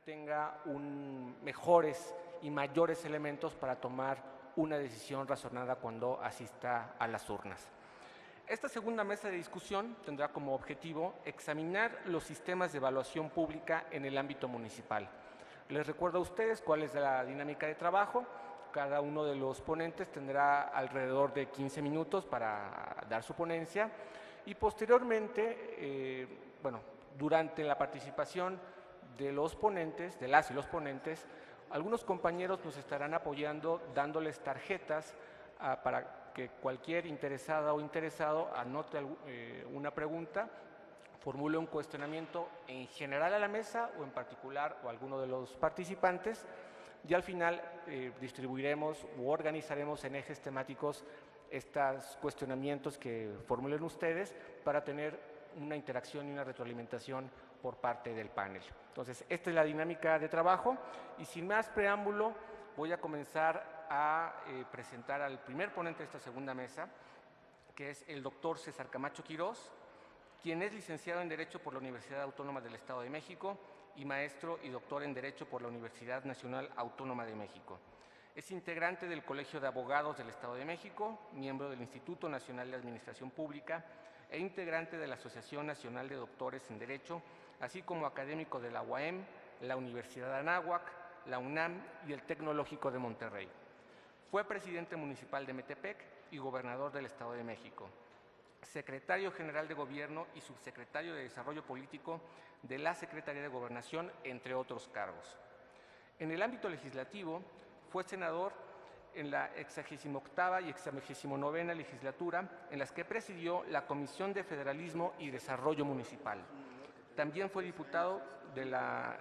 tenga mejores y mayores elementos para tomar una decisión razonada cuando asista a las urnas. Esta segunda mesa de discusión tendrá como objetivo examinar los sistemas de evaluación pública en el ámbito municipal. Les recuerdo a ustedes cuál es la dinámica de trabajo. Cada uno de los ponentes tendrá alrededor de 15 minutos para dar su ponencia y posteriormente, durante la participación de los ponentes, de las y los ponentes, algunos compañeros nos estarán apoyando dándoles tarjetas para que cualquier interesada o interesado anote una pregunta, formule un cuestionamiento en general a la mesa o en particular o a alguno de los participantes, y al final distribuiremos u organizaremos en ejes temáticos estos cuestionamientos que formulen ustedes para tener una interacción y una retroalimentación por parte del panel. Entonces, esta es la dinámica de trabajo y sin más preámbulo voy a comenzar a presentar al primer ponente de esta segunda mesa, que es el doctor César Camacho Quirós, quien es licenciado en Derecho por la Universidad Autónoma del Estado de México y maestro y doctor en Derecho por la Universidad Nacional Autónoma de México. Es integrante del Colegio de Abogados del Estado de México, miembro del Instituto Nacional de Administración Pública e integrante de la Asociación Nacional de Doctores en Derecho, así como académico de la UAM, la Universidad de Anáhuac, la UNAM y el Tecnológico de Monterrey. Fue presidente municipal de Metepec y gobernador del Estado de México, secretario general de Gobierno y subsecretario de Desarrollo Político de la Secretaría de Gobernación, entre otros cargos. En el ámbito legislativo, fue senador en la 68ª y 69ª legislatura, en las que presidió la Comisión de Federalismo y Desarrollo Municipal. También fue diputado de la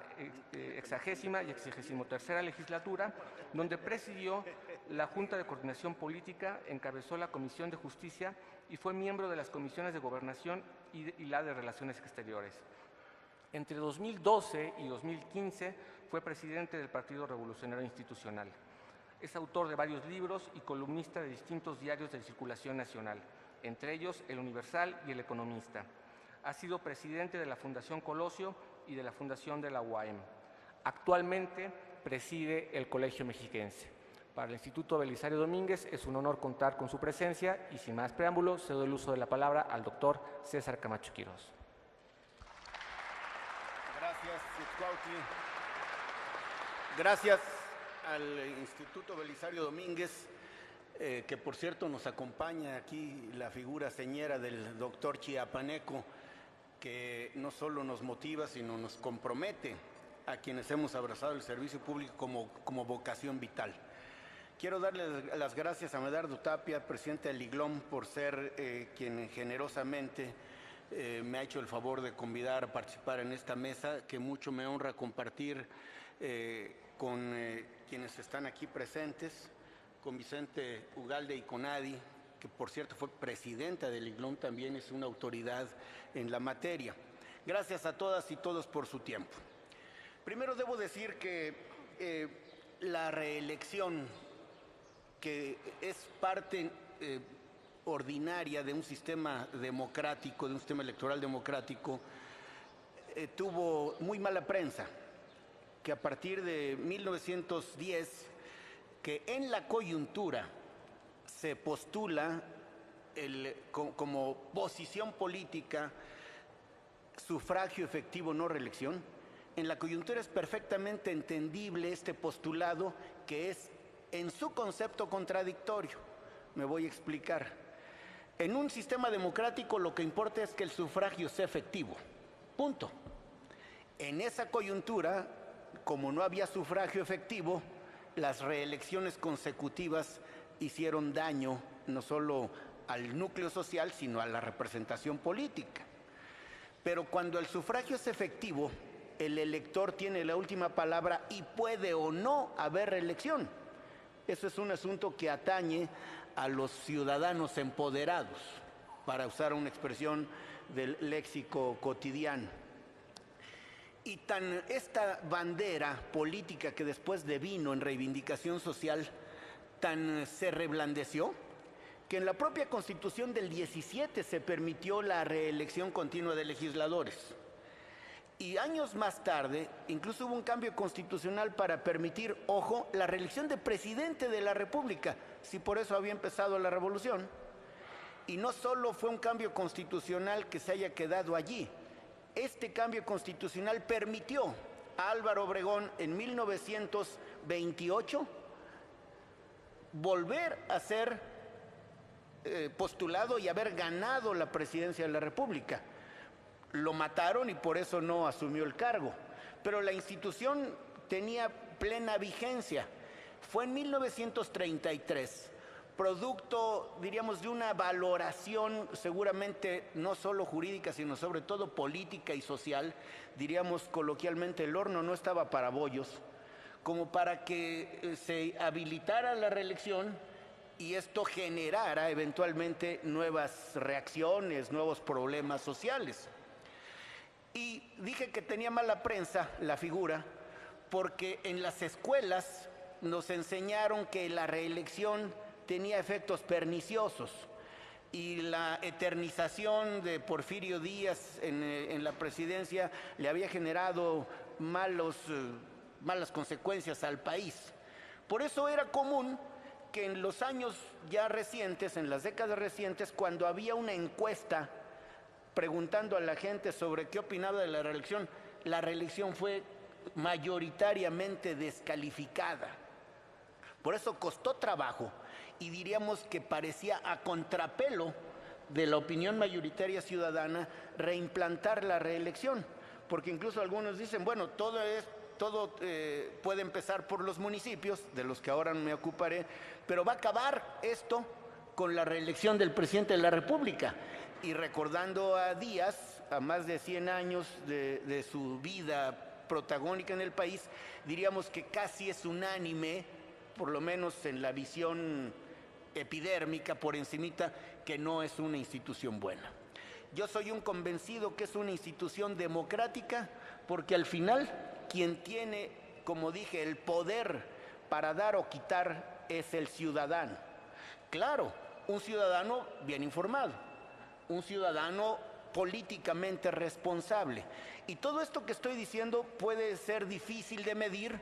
60ª y 63ª legislatura, donde presidió la Junta de Coordinación Política, encabezó la Comisión de Justicia y fue miembro de las comisiones de Gobernación y la de Relaciones Exteriores. Entre 2012 y 2015 fue presidente del Partido Revolucionario Institucional. Es autor de varios libros y columnista de distintos diarios de circulación nacional, entre ellos El Universal y El Economista. Ha sido presidente de la Fundación Colosio y de la Fundación de la UAM. Actualmente preside el Colegio Mexiquense. Para el Instituto Belisario Domínguez es un honor contar con su presencia y sin más preámbulos cedo el uso de la palabra al doctor César Camacho Quirós. Gracias, Xiuhtlautli. Gracias al Instituto Belisario Domínguez, que por cierto nos acompaña aquí la figura señera del doctor Chiapaneco, que no solo nos motiva, sino nos compromete a quienes hemos abrazado el servicio público como vocación vital. Quiero darle las gracias a Medardo Tapia, presidente del IGLOM, por ser quien generosamente me ha hecho el favor de convidar a participar en esta mesa, que mucho me honra compartir con quienes están aquí presentes, con Vicente Ugalde y con Adi, que por cierto fue presidenta del IGLOM, también es una autoridad en la materia. Gracias a todas y todos por su tiempo. Primero debo decir que la reelección, que es parte ordinaria de un sistema democrático, de un sistema electoral democrático, tuvo muy mala prensa, que a partir de 1910, que en la coyuntura se postula como posición política sufragio efectivo, no reelección. En la coyuntura es perfectamente entendible este postulado, que es en su concepto contradictorio. Me voy a explicar. En un sistema democrático lo que importa es que el sufragio sea efectivo. Punto. En esa coyuntura, como no había sufragio efectivo, las reelecciones consecutivas hicieron daño no solo al núcleo social, sino a la representación política. Pero cuando el sufragio es efectivo, el elector tiene la última palabra y puede o no haber reelección. Eso es un asunto que atañe a los ciudadanos empoderados, para usar una expresión del léxico cotidiano. Y tan esta bandera política que después devino en reivindicación social, tan se reblandeció, que en la propia Constitución del 17 se permitió la reelección continua de legisladores. Y años más tarde, incluso hubo un cambio constitucional para permitir, ojo, la reelección de presidente de la República, si por eso había empezado la revolución. Y no solo fue un cambio constitucional que se haya quedado allí, este cambio constitucional permitió a Álvaro Obregón en 1928 volver a ser postulado y haber ganado la presidencia de la República. Lo mataron y por eso no asumió el cargo, pero la institución tenía plena vigencia. Fue en 1933, producto, diríamos, de una valoración seguramente no solo jurídica, sino sobre todo política y social. Diríamos coloquialmente, el horno no estaba para bollos, como para que se habilitara la reelección y esto generara eventualmente nuevas reacciones, nuevos problemas sociales. Y dije que tenía mala prensa la figura porque en las escuelas nos enseñaron que la reelección tenía efectos perniciosos y la eternización de Porfirio Díaz en la presidencia le había generado malas consecuencias al país. Por eso era común que en los años ya recientes, en las décadas recientes, cuando había una encuesta preguntando a la gente sobre qué opinaba de la reelección fue mayoritariamente descalificada. Por eso costó trabajo y diríamos que parecía a contrapelo de la opinión mayoritaria ciudadana reimplantar la reelección, porque incluso algunos dicen, bueno, todo puede empezar por los municipios, de los que ahora me ocuparé, pero va a acabar esto con la reelección del presidente de la República. Y recordando a Díaz, a más de 100 años de su vida protagónica en el país, diríamos que casi es unánime, por lo menos en la visión epidérmica, por encimita, que no es una institución buena. Yo soy un convencido que es una institución democrática, porque al final quien tiene, como dije, el poder para dar o quitar es el ciudadano. Claro, un ciudadano bien informado, un ciudadano políticamente responsable. Y todo esto que estoy diciendo puede ser difícil de medir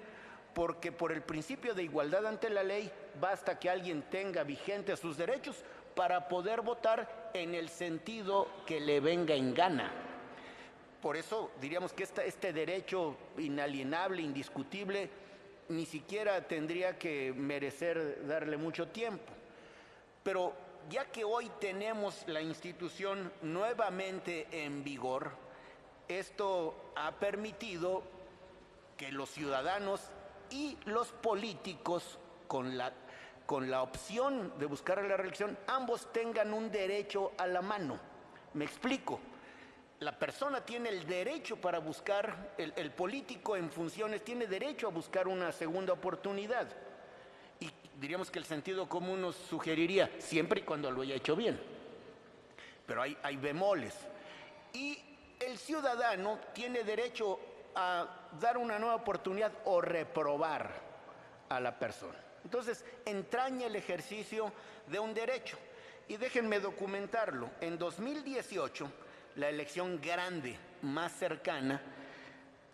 porque por el principio de igualdad ante la ley basta que alguien tenga vigentes sus derechos para poder votar en el sentido que le venga en gana. Por eso diríamos que este derecho inalienable, indiscutible, ni siquiera tendría que merecer darle mucho tiempo. Pero ya que hoy tenemos la institución nuevamente en vigor, esto ha permitido que los ciudadanos y los políticos, con la opción de buscar la reelección, ambos tengan un derecho a la mano. Me explico. La persona tiene el derecho para buscar, el político en funciones tiene derecho a buscar una segunda oportunidad. Y diríamos que el sentido común nos sugeriría, siempre y cuando lo haya hecho bien. Pero hay bemoles. Y el ciudadano tiene derecho a dar una nueva oportunidad o reprobar a la persona. Entonces, entraña el ejercicio de un derecho. Y déjenme documentarlo. En 2018, la elección grande, más cercana,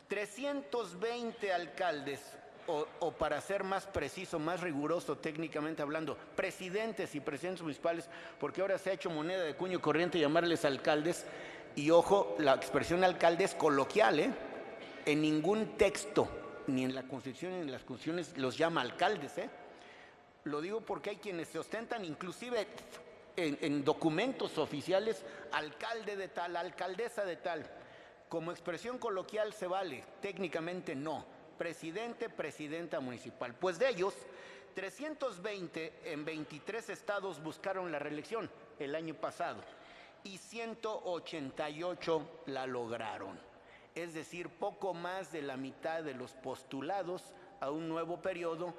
320 alcaldes, o para ser más preciso, más riguroso técnicamente hablando, presidentes y presidentes municipales, porque ahora se ha hecho moneda de cuño corriente llamarles alcaldes, y ojo, la expresión alcalde es coloquial, en ningún texto, ni en la Constitución ni en las constituciones los llama alcaldes, Lo digo porque hay quienes se ostentan, inclusive en documentos oficiales, alcalde de tal, alcaldesa de tal. Como expresión coloquial se vale, técnicamente no. Presidente, presidenta municipal. Pues de ellos, 320 en 23 estados buscaron la reelección el año pasado y 188 la lograron. Es decir, poco más de la mitad de los postulados a un nuevo periodo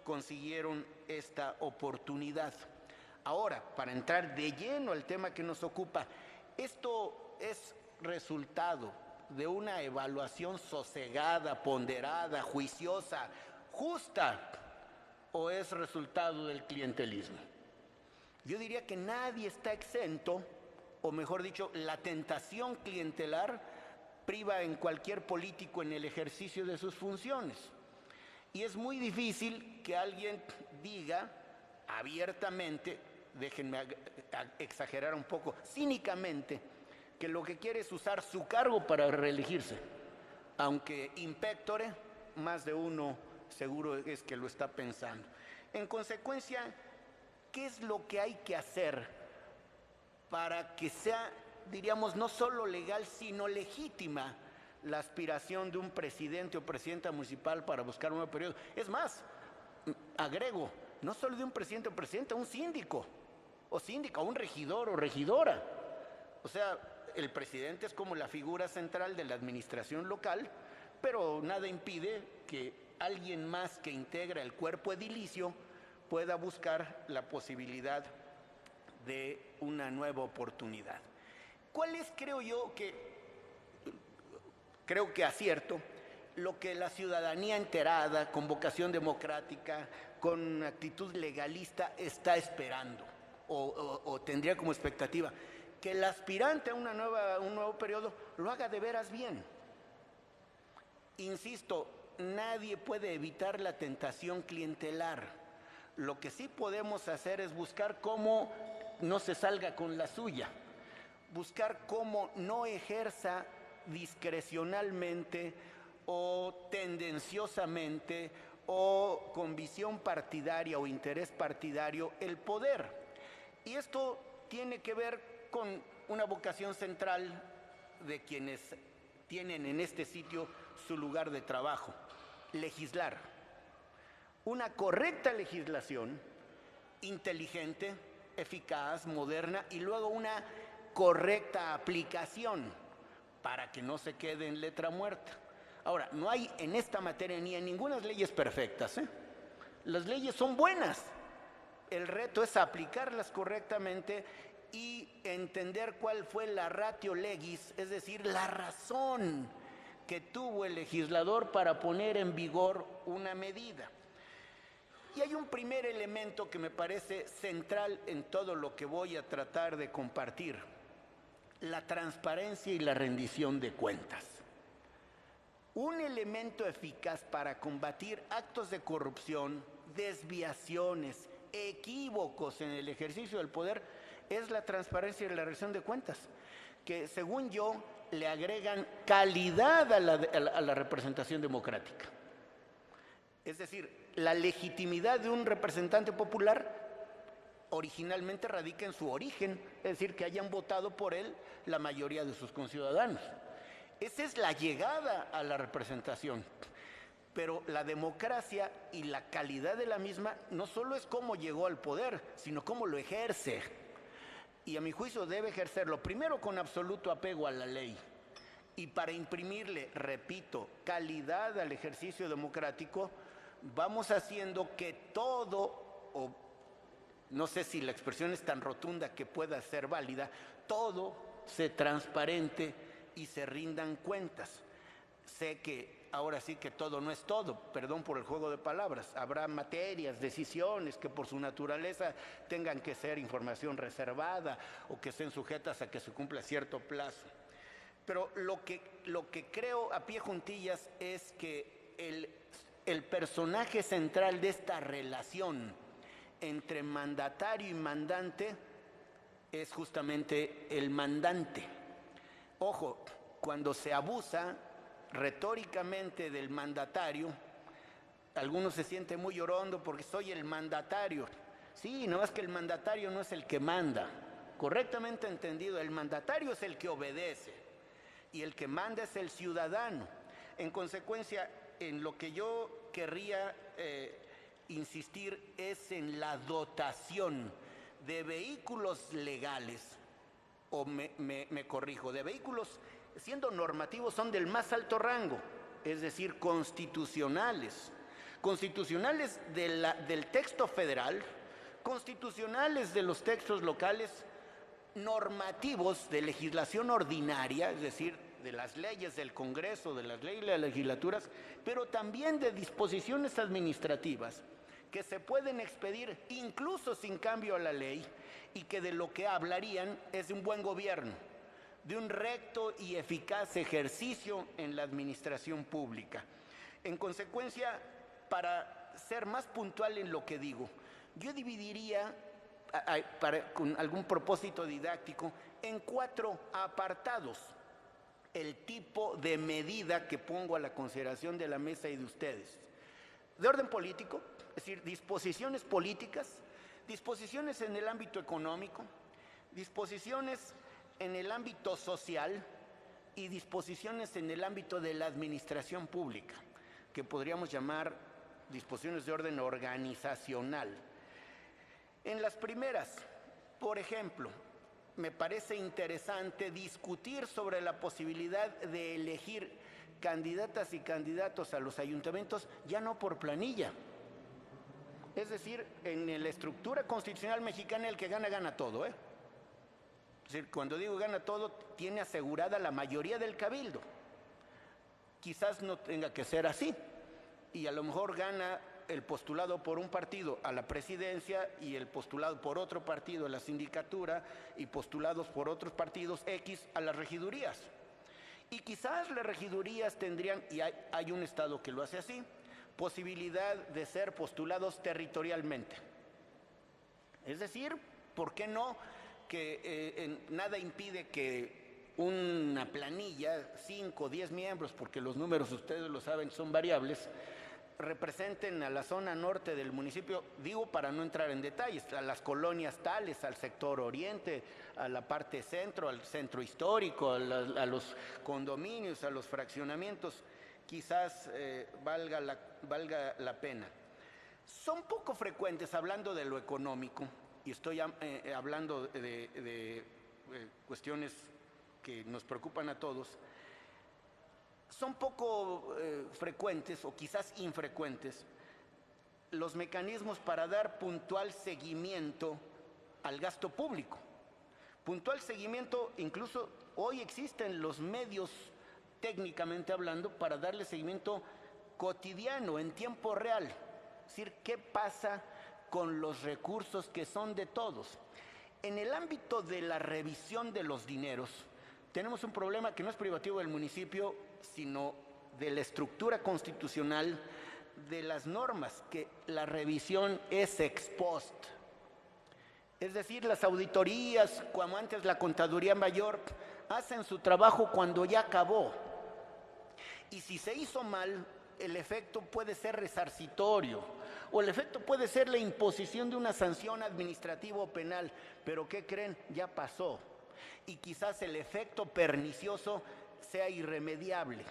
consiguieron esta oportunidad. Ahora, para entrar de lleno al tema que nos ocupa, esto es resultado de una evaluación sosegada, ponderada, juiciosa, justa, o es resultado del clientelismo. Yo diría que nadie está exento, o mejor dicho, la tentación clientelar priva en cualquier político en el ejercicio de sus funciones. Y es muy difícil que alguien diga abiertamente, déjenme exagerar un poco, cínicamente, que lo que quiere es usar su cargo para reelegirse, aunque in pectore, más de uno seguro es que lo está pensando. En consecuencia, ¿qué es lo que hay que hacer para que sea, diríamos, no solo legal, sino legítima la aspiración de un presidente o presidenta municipal para buscar un nuevo periodo? Es más, agrego, no solo de un presidente o presidenta, un síndico o síndica, un regidor o regidora. O sea, el presidente es como la figura central de la administración local, pero nada impide que alguien más que integra el cuerpo edilicio pueda buscar la posibilidad de una nueva oportunidad. ¿Cuál es, creo que acierto, lo que la ciudadanía enterada, con vocación democrática, con actitud legalista, está esperando o tendría como expectativa? Que el aspirante a un nuevo periodo lo haga de veras bien. Insisto, nadie puede evitar la tentación clientelar. Lo que sí podemos hacer es buscar cómo no se salga con la suya, buscar cómo no ejerza discrecionalmente o tendenciosamente o con visión partidaria o interés partidario el poder. Y esto tiene que ver con una vocación central de quienes tienen en este sitio su lugar de trabajo: legislar. Una correcta legislación, inteligente, eficaz, moderna, y luego una correcta aplicación para que no se quede en letra muerta. Ahora, no hay en esta materia ni en ninguna leyes perfectas, ¿eh? Las leyes son buenas. El reto es aplicarlas correctamente y entender cuál fue la ratio legis, es decir, la razón que tuvo el legislador para poner en vigor una medida. Y hay un primer elemento que me parece central en todo lo que voy a tratar de compartir: la transparencia y la rendición de cuentas. Un elemento eficaz para combatir actos de corrupción, desviaciones, equívocos en el ejercicio del poder es la transparencia y la rendición de cuentas, que según yo le agregan calidad a la representación democrática. Es decir, la legitimidad de un representante popular originalmente radica en su origen, es decir, que hayan votado por él la mayoría de sus conciudadanos. Esa es la llegada a la representación. Pero la democracia y la calidad de la misma no solo es cómo llegó al poder, sino cómo lo ejerce. Y a mi juicio debe ejercerlo primero con absoluto apego a la ley. Y para imprimirle, repito, calidad al ejercicio democrático, vamos haciendo que todo, o no sé si la expresión es tan rotunda que pueda ser válida, todo se transparente y se rindan cuentas. Sé que ahora sí que todo no es todo, perdón por el juego de palabras. Habrá materias, decisiones que por su naturaleza tengan que ser información reservada o que estén sujetas a que se cumpla cierto plazo. Pero lo que creo a pie juntillas es que el personaje central de esta relación entre mandatario y mandante es justamente el mandante. Ojo, cuando se abusa retóricamente del mandatario, algunos se sienten muy orondo porque soy el mandatario. Sí, no es que el mandatario no es el que manda. Correctamente entendido, el mandatario es el que obedece y el que manda es el ciudadano. En consecuencia, en lo que yo querría insistir es en la dotación de vehículos legales, o me corrijo, de vehículos, siendo normativos, son del más alto rango, es decir, constitucionales del texto federal, constitucionales de los textos locales, normativos de legislación ordinaria, es decir, de las leyes del Congreso, de las leyes de las legislaturas, pero también de disposiciones administrativas que se pueden expedir incluso sin cambio a la ley y que de lo que hablarían es de un buen gobierno, de un recto y eficaz ejercicio en la administración pública. En consecuencia, para ser más puntual en lo que digo, yo dividiría, con algún propósito didáctico, en 4 apartados el tipo de medida que pongo a la consideración de la mesa y de ustedes. De orden político, es decir, disposiciones políticas, disposiciones en el ámbito económico, disposiciones en el ámbito social y disposiciones en el ámbito de la administración pública, que podríamos llamar disposiciones de orden organizacional. En las primeras, por ejemplo, me parece interesante discutir sobre la posibilidad de elegir candidatas y candidatos a los ayuntamientos ya no por planilla. Es decir, en la estructura constitucional mexicana el que gana, gana todo, ¿eh? Es decir, cuando digo gana todo, tiene asegurada la mayoría del cabildo. Quizás no tenga que ser así, y a lo mejor gana el postulado por un partido a la presidencia y el postulado por otro partido a la sindicatura y postulados por otros partidos X a las regidurías. Y quizás las regidurías tendrían, y hay un estado que lo hace así, posibilidad de ser postulados territorialmente. Es decir, ¿por qué no? Que nada impide que una planilla, 5 o 10 miembros, porque los números ustedes lo saben son variables, representen a la zona norte del municipio, digo para no entrar en detalles, a las colonias tales, al sector oriente, a la parte centro, al centro histórico, a los condominios, a los fraccionamientos, quizás valga la pena. Son poco frecuentes, hablando de lo económico, y estoy hablando de cuestiones que nos preocupan a todos, son poco frecuentes o quizás infrecuentes los mecanismos para dar puntual seguimiento al gasto público. Puntual seguimiento, incluso hoy existen los medios, técnicamente hablando, para darle seguimiento cotidiano, en tiempo real. Es decir, ¿qué pasa con los recursos que son de todos? En el ámbito de la revisión de los dineros, tenemos un problema que no es privativo del municipio, sino de la estructura constitucional, de las normas, que la revisión es ex post. Es decir, las auditorías, como antes la Contaduría Mayor, hacen su trabajo cuando ya acabó. Y si se hizo mal, el efecto puede ser resarcitorio, o el efecto puede ser la imposición de una sanción administrativa o penal. Pero ¿qué creen? Ya pasó. Y quizás el efecto pernicioso sea irremediable.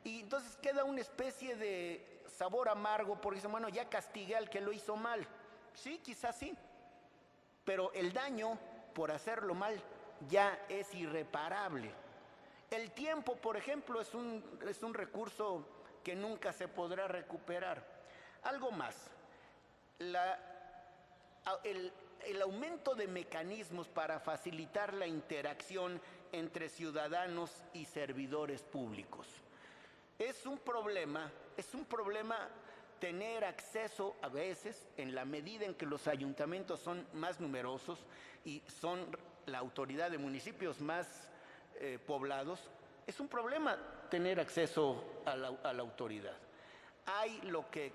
Y entonces queda una especie de sabor amargo porque dicen, bueno, ya castigué al que lo hizo mal. Sí, quizás sí. Pero el daño por hacerlo mal ya es irreparable. El tiempo, por ejemplo, es un recurso que nunca se podrá recuperar. Algo más. El aumento de mecanismos para facilitar la interacción entre ciudadanos y servidores públicos. Es un problema tener acceso a veces, en la medida en que los ayuntamientos son más numerosos y son la autoridad de municipios más poblados, es un problema tener acceso a la autoridad. Hay lo que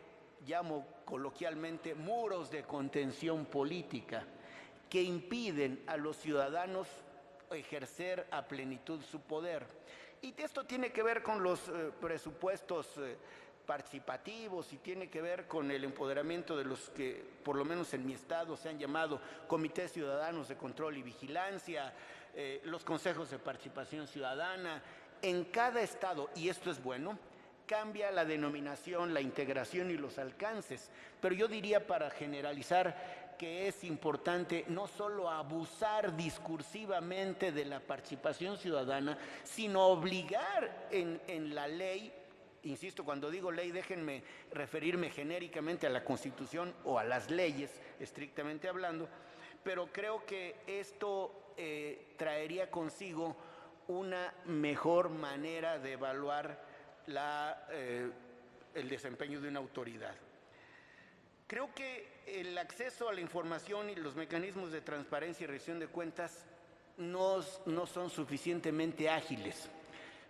llamo coloquialmente muros de contención política que impiden a los ciudadanos ejercer a plenitud su poder. Y esto tiene que ver con los presupuestos participativos y tiene que ver con el empoderamiento de los que, por lo menos en mi estado, se han llamado comités ciudadanos de control y vigilancia, los consejos de participación ciudadana. En cada estado, y esto es bueno, cambia la denominación, la integración y los alcances, pero yo diría, para generalizar, que es importante no solo abusar discursivamente de la participación ciudadana, sino obligar en la ley, insisto, cuando digo ley, déjenme referirme genéricamente a la Constitución o a las leyes, estrictamente hablando, pero creo que esto traería consigo una mejor manera de evaluar el desempeño de una autoridad. Creo que el acceso a la información y los mecanismos de transparencia y rendición de cuentas no son suficientemente ágiles.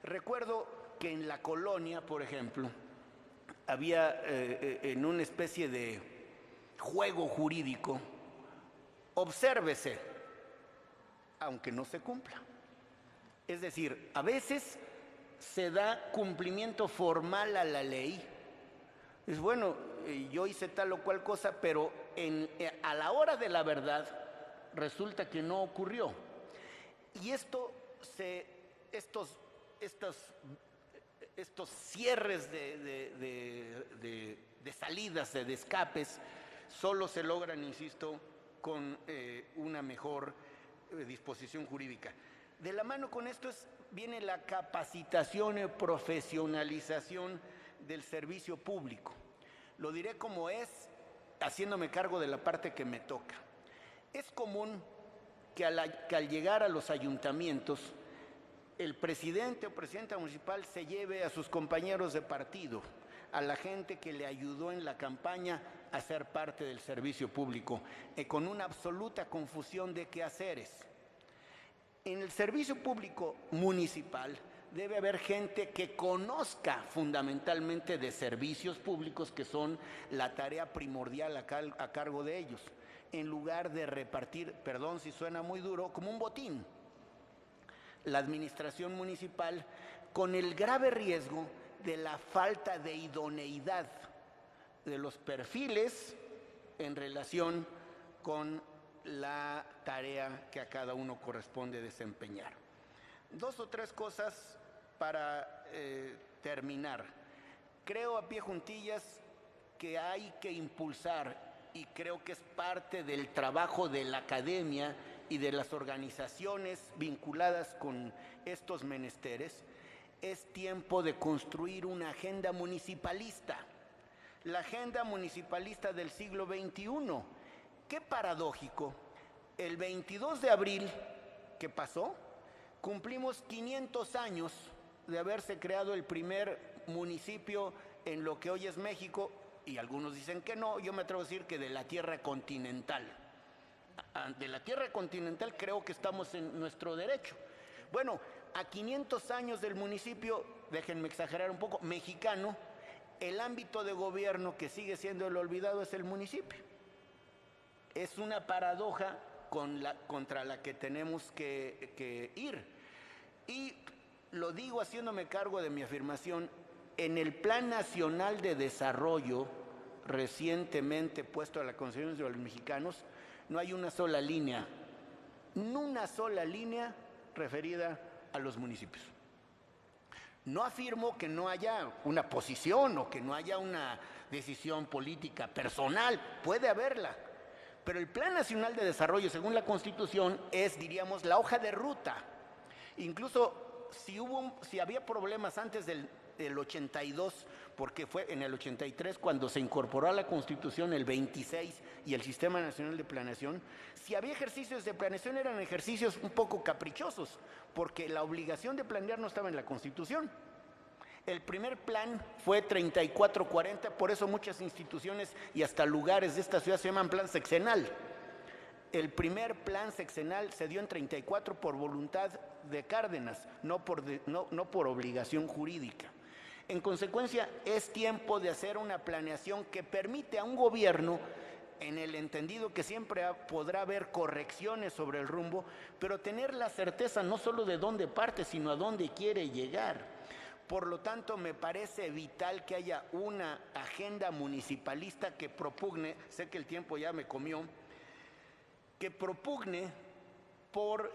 Recuerdo que en la colonia, por ejemplo, había en una especie de juego jurídico, obsérvese, aunque no se cumpla. Es decir, a veces se da cumplimiento formal a la ley. Es bueno, yo hice tal o cual cosa, pero a la hora de la verdad resulta que no ocurrió. Y estos cierres de salidas, de escapes, solo se logran, insisto, con una mejor disposición jurídica. De la mano con esto viene la capacitación y profesionalización del servicio público. Lo diré como es, haciéndome cargo de la parte que me toca. Es común que al llegar a los ayuntamientos, el presidente o presidenta municipal se lleve a sus compañeros de partido, a la gente que le ayudó en la campaña a ser parte del servicio público, con una absoluta confusión de quehaceres. En el servicio público municipal debe haber gente que conozca fundamentalmente de servicios públicos, que son la tarea primordial a cargo de ellos, en lugar de repartir, perdón si suena muy duro, como un botín. La administración municipal, con el grave riesgo de la falta de idoneidad de los perfiles en relación con la tarea que a cada uno corresponde desempeñar. Dos o tres cosas para terminar. Creo a pie juntillas que hay que impulsar, y creo que es parte del trabajo de la academia y de las organizaciones vinculadas con estos menesteres, es tiempo de construir una agenda municipalista, la agenda municipalista del siglo XXI. Qué paradójico, el 22 de abril que pasó, cumplimos 500 años de haberse creado el primer municipio en lo que hoy es México, y algunos dicen que no, yo me atrevo a decir que de la tierra continental. De la tierra continental creo que estamos en nuestro derecho. Bueno, a 500 años del municipio, déjenme exagerar un poco, mexicano, el ámbito de gobierno que sigue siendo el olvidado es el municipio. Es una paradoja contra la que tenemos que ir. Y lo digo haciéndome cargo de mi afirmación, en el Plan Nacional de Desarrollo, recientemente puesto a la consideración de los mexicanos, no hay una sola línea referida a los municipios. No afirmo que no haya una posición o que no haya una decisión política personal, puede haberla, pero el Plan Nacional de Desarrollo, según la Constitución, es, diríamos, la hoja de ruta. Incluso si había problemas antes del 82, porque fue en el 83 cuando se incorporó a la Constitución el 26 y el Sistema Nacional de Planeación, si había ejercicios de planeación eran ejercicios un poco caprichosos, porque la obligación de planear no estaba en la Constitución. El primer plan fue 3440, por eso muchas instituciones y hasta lugares de esta ciudad se llaman plan sexenal. El primer plan sexenal se dio en 34 por voluntad de Cárdenas, no por obligación jurídica. En consecuencia, es tiempo de hacer una planeación que permite a un gobierno, en el entendido que siempre podrá haber correcciones sobre el rumbo, pero tener la certeza no solo de dónde parte, sino a dónde quiere llegar. Por lo tanto, me parece vital que haya una agenda municipalista que propugne, sé que el tiempo ya me comió, que propugne por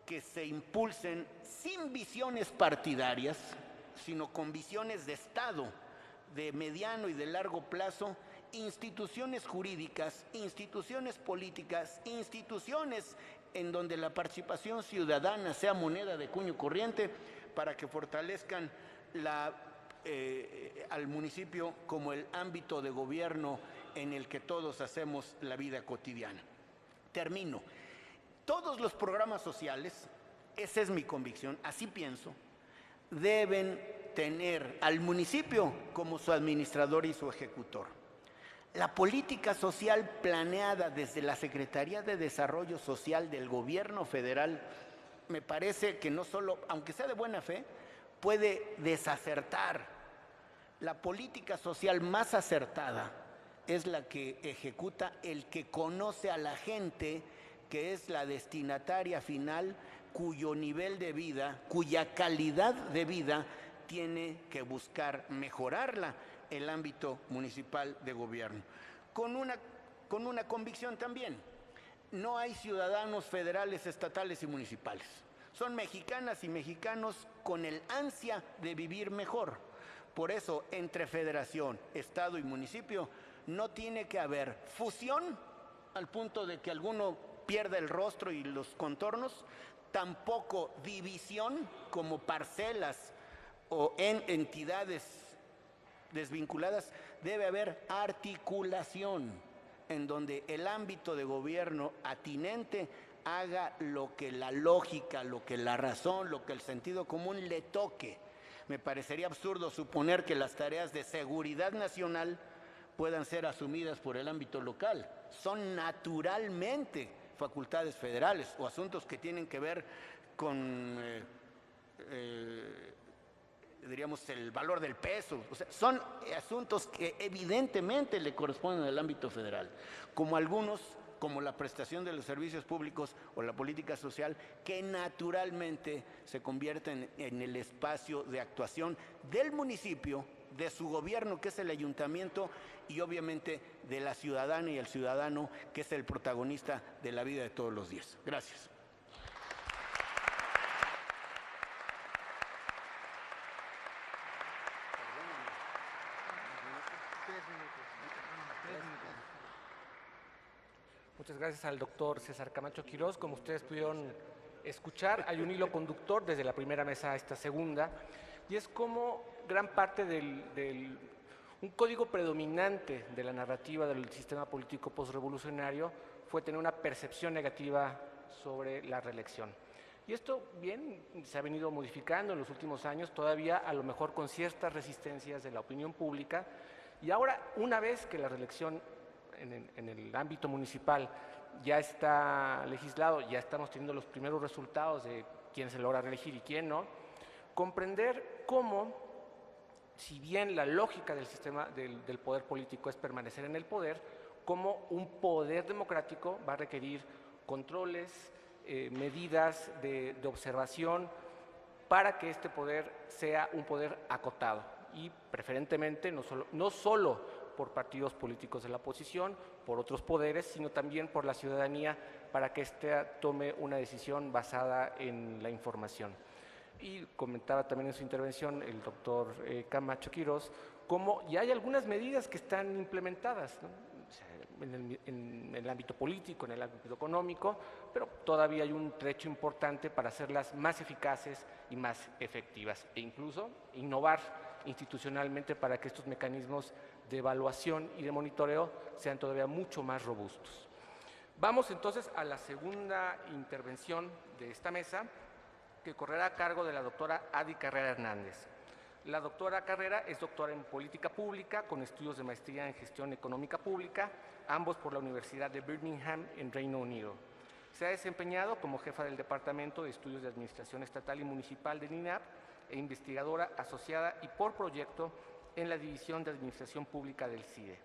que se impulsen sin visiones partidarias, sino con visiones de Estado, de mediano y de largo plazo, instituciones jurídicas, instituciones políticas, instituciones en donde la participación ciudadana sea moneda de cuño corriente, para que fortalezcan al municipio como el ámbito de gobierno en el que todos hacemos la vida cotidiana. Termino. Todos los programas sociales, esa es mi convicción, así pienso, deben tener al municipio como su administrador y su ejecutor. La política social planeada desde la Secretaría de Desarrollo Social del Gobierno Federal me parece que no solo, aunque sea de buena fe, puede desacertar. La política social más acertada es la que ejecuta el que conoce a la gente, que es la destinataria final, cuyo nivel de vida, cuya calidad de vida tiene que buscar mejorarla el ámbito municipal de gobierno. Con una convicción también: no hay ciudadanos federales, estatales y municipales. Son mexicanas y mexicanos con el ansia de vivir mejor. Por eso, entre federación, estado y municipio, no tiene que haber fusión al punto de que alguno pierda el rostro y los contornos, tampoco división como parcelas o en entidades desvinculadas. Debe haber articulación en donde el ámbito de gobierno atinente haga lo que la lógica, lo que la razón, lo que el sentido común le toque. Me parecería absurdo suponer que las tareas de seguridad nacional puedan ser asumidas por el ámbito local. Son naturalmente facultades federales o asuntos que tienen que ver con, diríamos, el valor del peso. O sea, son asuntos que evidentemente le corresponden al ámbito federal, como algunos, como la prestación de los servicios públicos o la política social, que naturalmente se convierten en el espacio de actuación del municipio, de su gobierno, que es el ayuntamiento, y obviamente de la ciudadana y el ciudadano, que es el protagonista de la vida de todos los días. Gracias. Muchas gracias al doctor César Camacho Quirós. Como ustedes pudieron escuchar, hay un hilo conductor desde la primera mesa a esta segunda, y es como gran parte un código predominante de la narrativa del sistema político postrevolucionario fue tener una percepción negativa sobre la reelección. Y esto, bien, se ha venido modificando en los últimos años, todavía a lo mejor con ciertas resistencias de la opinión pública, y ahora, una vez que la reelección en el ámbito municipal ya está legislado, ya estamos teniendo los primeros resultados de quién se logra reelegir y quién no, comprender cómo, si bien la lógica del sistema del poder político es permanecer en el poder, cómo un poder democrático va a requerir controles, medidas de observación para que este poder sea un poder acotado y preferentemente no solo por partidos políticos de la oposición, por otros poderes, sino también por la ciudadanía, para que ésta tome una decisión basada en la información. Y comentaba también en su intervención el doctor Camacho Quirós, cómo ya hay algunas medidas que están implementadas, ¿no? O sea, en el ámbito político, en el ámbito económico, pero todavía hay un trecho importante para hacerlas más eficaces y más efectivas, e incluso innovar institucionalmente para que estos mecanismos de evaluación y de monitoreo sean todavía mucho más robustos. Vamos entonces a la segunda intervención de esta mesa, que correrá a cargo de la doctora Adi Carrera Hernández. La doctora Carrera es doctora en Política Pública con estudios de maestría en Gestión Económica Pública, ambos por la Universidad de Birmingham en Reino Unido. Se ha desempeñado como jefa del Departamento de Estudios de Administración Estatal y Municipal del INAP e investigadora asociada y por proyecto en la División de Administración Pública del CIDE.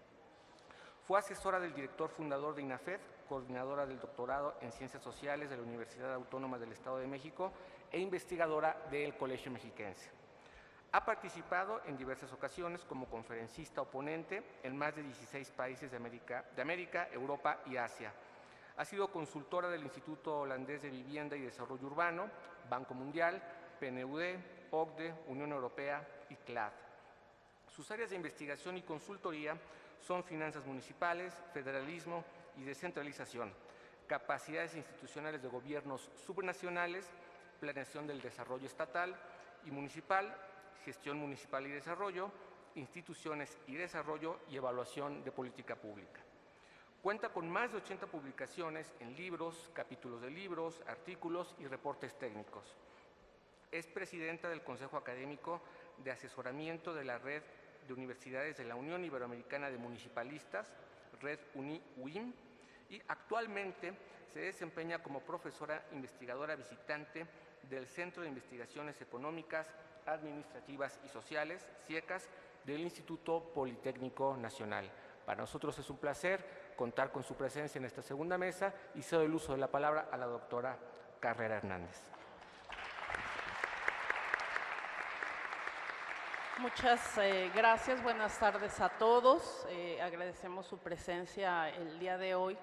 Fue asesora del director fundador de INAFED, coordinadora del doctorado en Ciencias Sociales de la Universidad Autónoma del Estado de México e investigadora del Colegio Mexiquense. Ha participado en diversas ocasiones como conferencista o ponente en más de 16 países de América, Europa y Asia. Ha sido consultora del Instituto Holandés de Vivienda y Desarrollo Urbano, Banco Mundial, PNUD, OCDE, Unión Europea y CLAD. Sus áreas de investigación y consultoría son finanzas municipales, federalismo y descentralización, capacidades institucionales de gobiernos subnacionales, planeación del desarrollo estatal y municipal, gestión municipal y desarrollo, instituciones y desarrollo y evaluación de política pública. Cuenta con más de 80 publicaciones en libros, capítulos de libros, artículos y reportes técnicos. Es presidenta del Consejo Académico de Asesoramiento de la Red de Universidades de la Unión Iberoamericana de Municipalistas, Red UNI-UIM, y actualmente se desempeña como profesora investigadora visitante del Centro de Investigaciones Económicas, Administrativas y Sociales, CIECAS, del Instituto Politécnico Nacional. Para nosotros es un placer contar con su presencia en esta segunda mesa y cedo el uso de la palabra a la doctora Carrera Hernández. Muchas gracias, buenas tardes a todos. Agradecemos su presencia el día de hoy.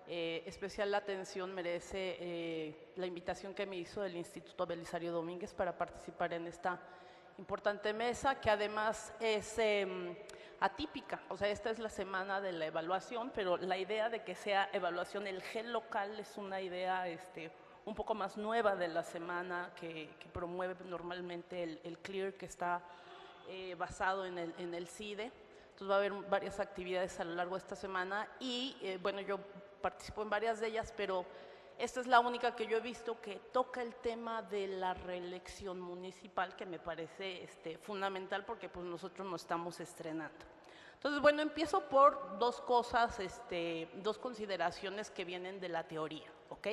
Especial atención merece la invitación que me hizo el Instituto Belisario Domínguez para participar en esta importante mesa, que además es atípica. O sea, esta es la semana de la evaluación, pero la idea de que sea evaluación el GEL local es una idea un poco más nueva de la semana que promueve normalmente el CLEAR, que está basado en el CIDE. Entonces va a haber varias actividades a lo largo de esta semana y bueno, yo participo en varias de ellas, pero esta es la única que yo he visto que toca el tema de la reelección municipal, que me parece fundamental porque pues nosotros nos estamos estrenando. Entonces, bueno, empiezo por dos cosas, dos consideraciones que vienen de la teoría, ¿ok?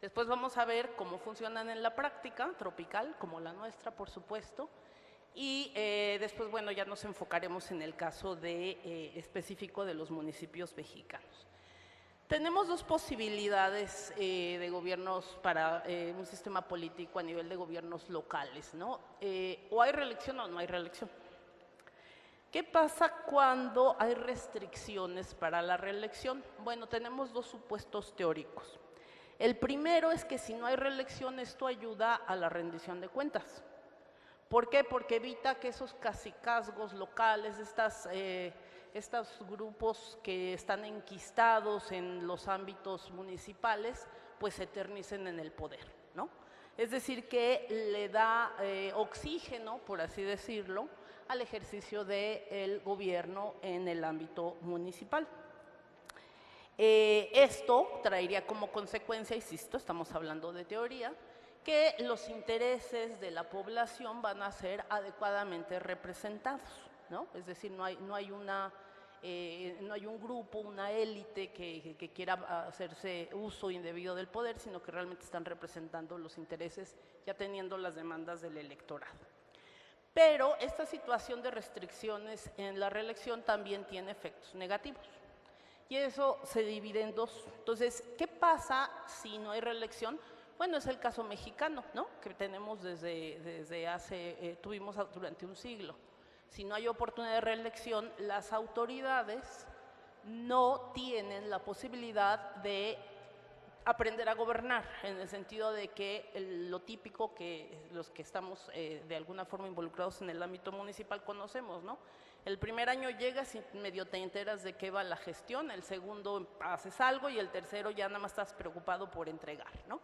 Después vamos a ver cómo funcionan en la práctica, tropical, como la nuestra, por supuesto. Y después, bueno, ya nos enfocaremos en el caso específico de los municipios mexicanos. Tenemos dos posibilidades de gobiernos para un sistema político a nivel de gobiernos locales, ¿no? O hay reelección o no hay reelección. ¿Qué pasa cuando hay restricciones para la reelección? Bueno, tenemos dos supuestos teóricos. El primero es que si no hay reelección, esto ayuda a la rendición de cuentas. ¿Por qué? Porque evita que esos cacicazgos locales, estos grupos que están enquistados en los ámbitos municipales, pues se eternicen en el poder, ¿no? Es decir, que le da oxígeno, por así decirlo, al ejercicio del gobierno en el ámbito municipal. Esto traería como consecuencia, insisto, estamos hablando de teoría, que los intereses de la población van a ser adecuadamente representados, ¿no? Es decir, no hay un grupo, una élite que quiera hacerse uso indebido del poder, sino que realmente están representando los intereses, ya teniendo las demandas del electorado. Pero esta situación de restricciones en la reelección también tiene efectos negativos. Y eso se divide en dos. Entonces, ¿qué pasa si no hay reelección? Bueno, es el caso mexicano, ¿no? Que tenemos tuvimos durante un siglo. Si no hay oportunidad de reelección, las autoridades no tienen la posibilidad de aprender a gobernar, en el sentido de que lo típico que los que estamos de alguna forma involucrados en el ámbito municipal conocemos, ¿no? El primer año llegas y medio te enteras de qué va la gestión, el segundo haces algo y el tercero ya nada más estás preocupado por entregar, ¿no?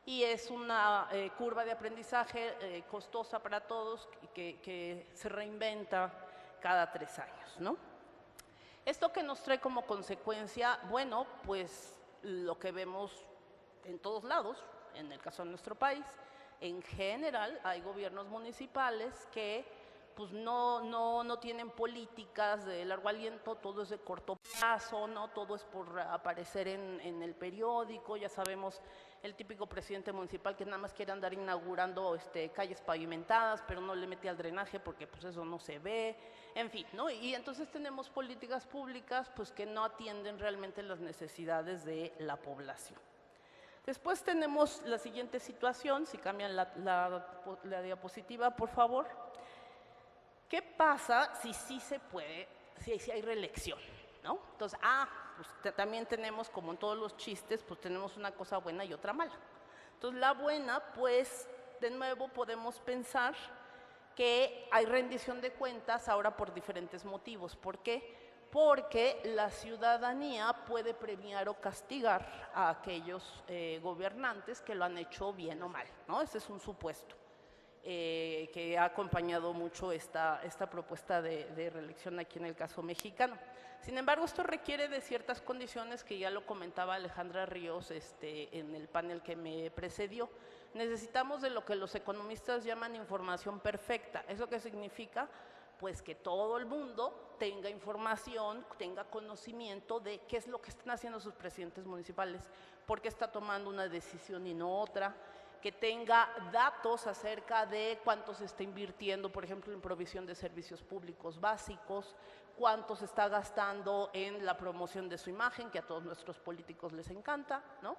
Y es una curva de aprendizaje costosa para todos que se reinventa cada 3 años, ¿no? ¿Esto que nos trae como consecuencia? Bueno, pues lo que vemos en todos lados, en el caso de nuestro país, en general hay gobiernos municipales que pues no tienen políticas de largo aliento, todo es de corto plazo, ¿no? Todo es por aparecer en el periódico, ya sabemos el típico presidente municipal que nada más quiere andar inaugurando calles pavimentadas, pero no le mete al drenaje porque pues eso no se ve, en fin, ¿no? Y entonces tenemos políticas públicas pues que no atienden realmente las necesidades de la población. Después tenemos la siguiente situación, si cambian la diapositiva, por favor. ¿Qué pasa si sí se puede, si hay reelección, ¿no? Entonces, pues también tenemos, como en todos los chistes, pues tenemos una cosa buena y otra mala. Entonces, la buena, pues, de nuevo podemos pensar que hay rendición de cuentas ahora por diferentes motivos. ¿Por qué? Porque la ciudadanía puede premiar o castigar a aquellos gobernantes que lo han hecho bien o mal, ¿no? Ese es un supuesto. Que ha acompañado mucho esta propuesta de reelección aquí en el caso mexicano. Sin embargo, esto requiere de ciertas condiciones que ya lo comentaba Alejandra Ríos en el panel que me precedió. Necesitamos de lo que los economistas llaman información perfecta. ¿Eso qué significa? Pues que todo el mundo tenga información, tenga conocimiento de qué es lo que están haciendo sus presidentes municipales, por qué está tomando una decisión y no otra, que tenga datos acerca de cuánto se está invirtiendo, por ejemplo, en provisión de servicios públicos básicos, cuánto se está gastando en la promoción de su imagen, que a todos nuestros políticos les encanta, ¿no?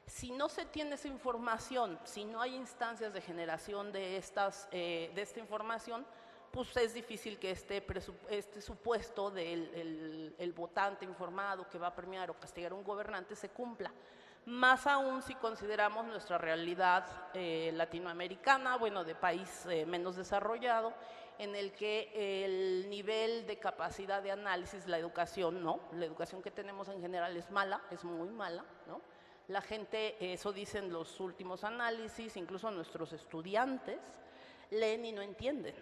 Si no se tiene esa información, si no hay instancias de generación de esta información, pues es difícil que este supuesto del el votante informado que va a premiar o castigar a un gobernante se cumpla. Más aún si consideramos nuestra realidad latinoamericana, bueno, de país menos desarrollado, en el que el nivel de capacidad de análisis, la educación, no, la educación que tenemos en general es mala, es muy mala, ¿no? La gente, eso dicen los últimos análisis, incluso nuestros estudiantes, leen y no entienden,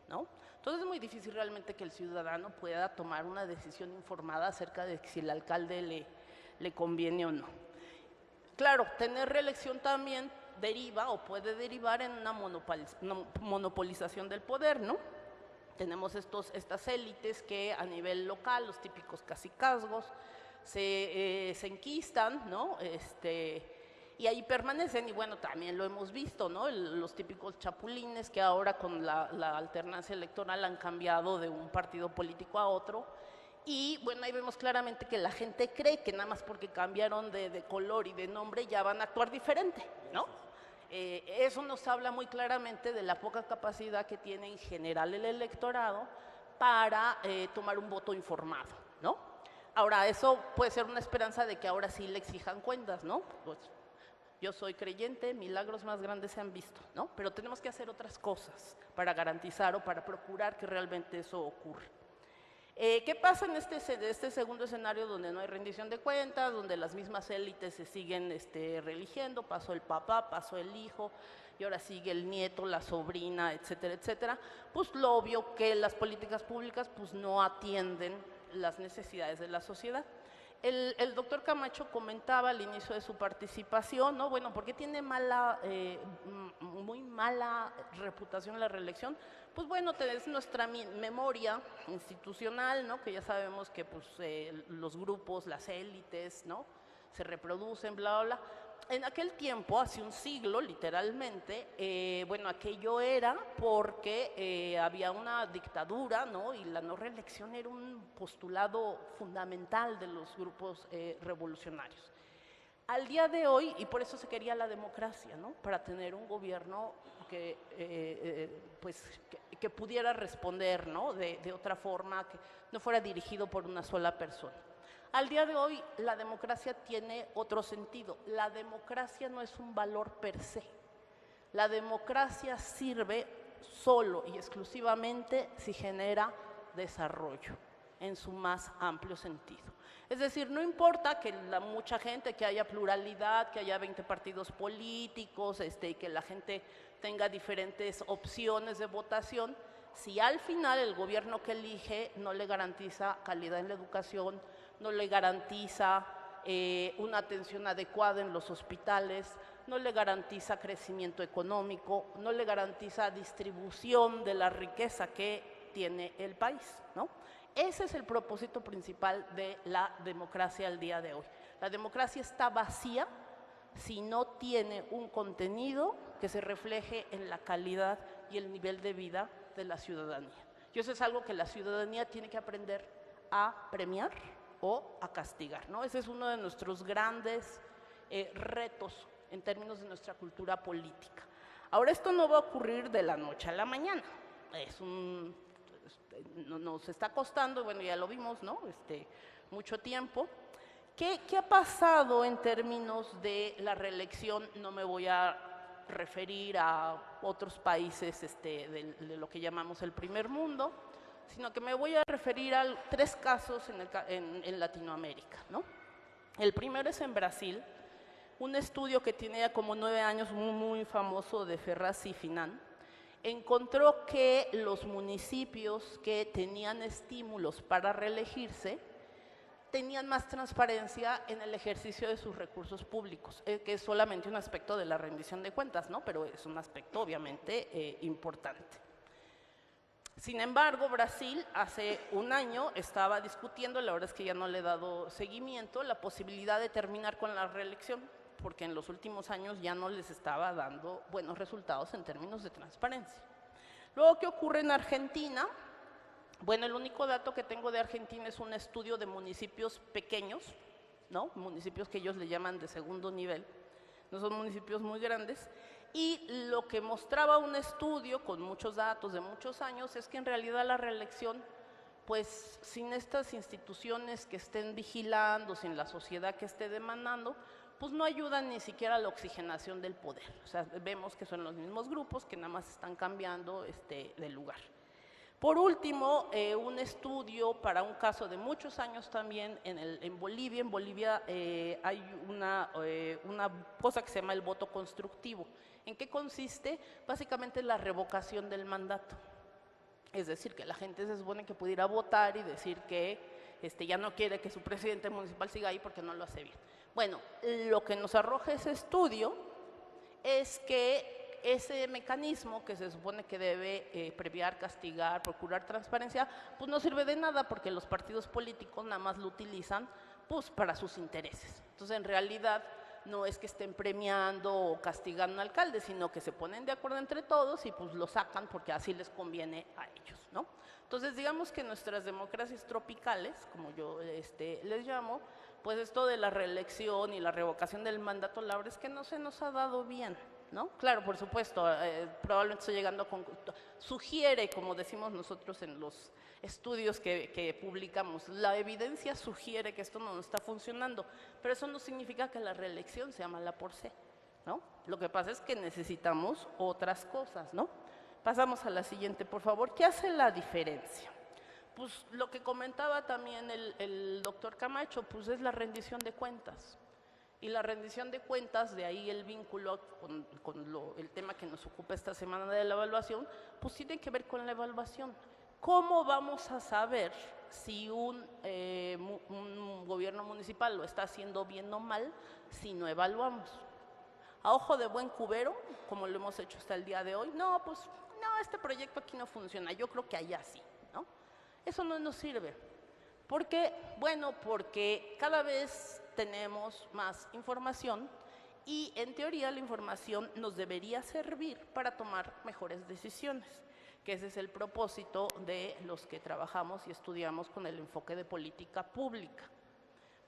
¿no? Entonces es muy difícil realmente que el ciudadano pueda tomar una decisión informada acerca de si el alcalde le conviene o no. Claro, tener reelección también deriva o puede derivar en una monopolización del poder, ¿no? Tenemos estas élites que a nivel local, los típicos cacicazgos, se enquistan, ¿no? Y ahí permanecen, y bueno, también lo hemos visto, ¿no? Los típicos chapulines que ahora con la alternancia electoral han cambiado de un partido político a otro. Y bueno, ahí vemos claramente que la gente cree que nada más porque cambiaron de color y de nombre ya van a actuar diferente, ¿no? Eso nos habla muy claramente de la poca capacidad que tiene en general el electorado para tomar un voto informado, ¿no? Ahora, eso puede ser una esperanza de que ahora sí le exijan cuentas, ¿no? Pues yo soy creyente, milagros más grandes se han visto, ¿no? Pero tenemos que hacer otras cosas para garantizar o para procurar que realmente eso ocurra. ¿Qué pasa en este segundo escenario donde no hay rendición de cuentas, donde las mismas élites se siguen reeligiendo? Pasó el papá, pasó el hijo, y ahora sigue el nieto, la sobrina, etcétera, etcétera. Pues lo obvio que las políticas públicas pues no atienden las necesidades de la sociedad. El doctor Camacho comentaba al inicio de su participación, ¿no? Bueno, ¿por qué tiene muy mala reputación la reelección? Pues bueno, es nuestra memoria institucional, ¿no? Que ya sabemos que pues, los grupos, las élites, ¿no? Se reproducen, bla, bla, bla. En aquel tiempo, hace un siglo, literalmente, bueno, aquello era porque había una dictadura, ¿no? Y la no reelección era un postulado fundamental de los grupos revolucionarios. Al día de hoy, y por eso se quería la democracia, ¿no? Para tener un gobierno que, que pudiera responder, ¿no? De otra forma, que no fuera dirigido por una sola persona. Al día de hoy, la democracia tiene otro sentido. La democracia no es un valor per se. La democracia sirve solo y exclusivamente si genera desarrollo en su más amplio sentido. Es decir, no importa que mucha gente, que haya pluralidad, que haya 20 partidos políticos, y que la gente tenga diferentes opciones de votación, si al final el gobierno que elige no le garantiza calidad en la educación, no le garantiza una atención adecuada en los hospitales, no le garantiza crecimiento económico, no le garantiza distribución de la riqueza que tiene el país, ¿no? Ese es el propósito principal de la democracia al día de hoy. La democracia está vacía si no tiene un contenido que se refleje en la calidad y el nivel de vida de la ciudadanía. Y eso es algo que la ciudadanía tiene que aprender a premiar o a castigar, ¿no? Ese es uno de nuestros grandes retos en términos de nuestra cultura política. Ahora, esto no va a ocurrir de la noche a la mañana. Nos está costando, bueno, ya lo vimos, ¿no? Mucho tiempo. ¿Qué ha pasado en términos de la reelección? No me voy a referir a otros países de lo que llamamos el primer mundo, sino que me voy a referir a 3 casos en Latinoamérica, ¿no? El primero es en Brasil, un estudio que tiene ya como 9 años, muy famoso, de Ferraz y Finan, encontró que los municipios que tenían estímulos para reelegirse tenían más transparencia en el ejercicio de sus recursos públicos, que es solamente un aspecto de la rendición de cuentas, ¿no? Pero es un aspecto obviamente importante. Sin embargo, Brasil hace un año estaba discutiendo, la verdad es que ya no le he dado seguimiento, la posibilidad de terminar con la reelección, porque en los últimos años ya no les estaba dando buenos resultados en términos de transparencia. Luego, ¿qué ocurre en Argentina? Bueno, el único dato que tengo de Argentina es un estudio de municipios pequeños, ¿no? Municipios que ellos le llaman de segundo nivel, no son municipios muy grandes, y lo que mostraba un estudio con muchos datos de muchos años es que en realidad la reelección, pues sin estas instituciones que estén vigilando, sin la sociedad que esté demandando, pues no ayudan ni siquiera a la oxigenación del poder. O sea, vemos que son los mismos grupos que nada más están cambiando de lugar. Por último, un estudio para un caso de muchos años también en Bolivia. En Bolivia hay una cosa que se llama el voto constructivo. ¿En qué consiste? Básicamente la revocación del mandato. Es decir, que la gente se supone que pudiera votar y decir que ya no quiere que su presidente municipal siga ahí porque no lo hace bien. Bueno, lo que nos arroja ese estudio es que ese mecanismo que se supone que debe premiar, castigar, procurar transparencia, pues no sirve de nada porque los partidos políticos nada más lo utilizan pues para sus intereses. Entonces, en realidad, no es que estén premiando o castigando al alcalde, sino que se ponen de acuerdo entre todos y pues lo sacan porque así les conviene a ellos, ¿no? Entonces, digamos que nuestras democracias tropicales, como yo les llamo, pues esto de la reelección y la revocación del mandato, la verdad es que no se nos ha dado bien, ¿no? Claro, por supuesto, probablemente estoy llegando a sugiere, como decimos nosotros en los estudios que publicamos, la evidencia sugiere que esto no está funcionando, pero eso no significa que la reelección sea mala por sí, ¿no? Lo que pasa es que necesitamos otras cosas, ¿no? Pasamos a la siguiente, por favor. ¿Qué hace la diferencia? Pues lo que comentaba también el doctor Camacho, pues es la rendición de cuentas. Y la rendición de cuentas, de ahí el vínculo con el tema que nos ocupa esta semana de la evaluación, pues tiene que ver con la evaluación. ¿Cómo vamos a saber si un gobierno municipal lo está haciendo bien o mal si no evaluamos? A ojo de buen cubero, como lo hemos hecho hasta el día de hoy, no, pues no, este proyecto aquí no funciona, yo creo que allá sí, ¿no? Eso no nos sirve. ¿Por qué? Bueno, porque cada vez tenemos más información y en teoría la información nos debería servir para tomar mejores decisiones, que ese es el propósito de los que trabajamos y estudiamos con el enfoque de política pública.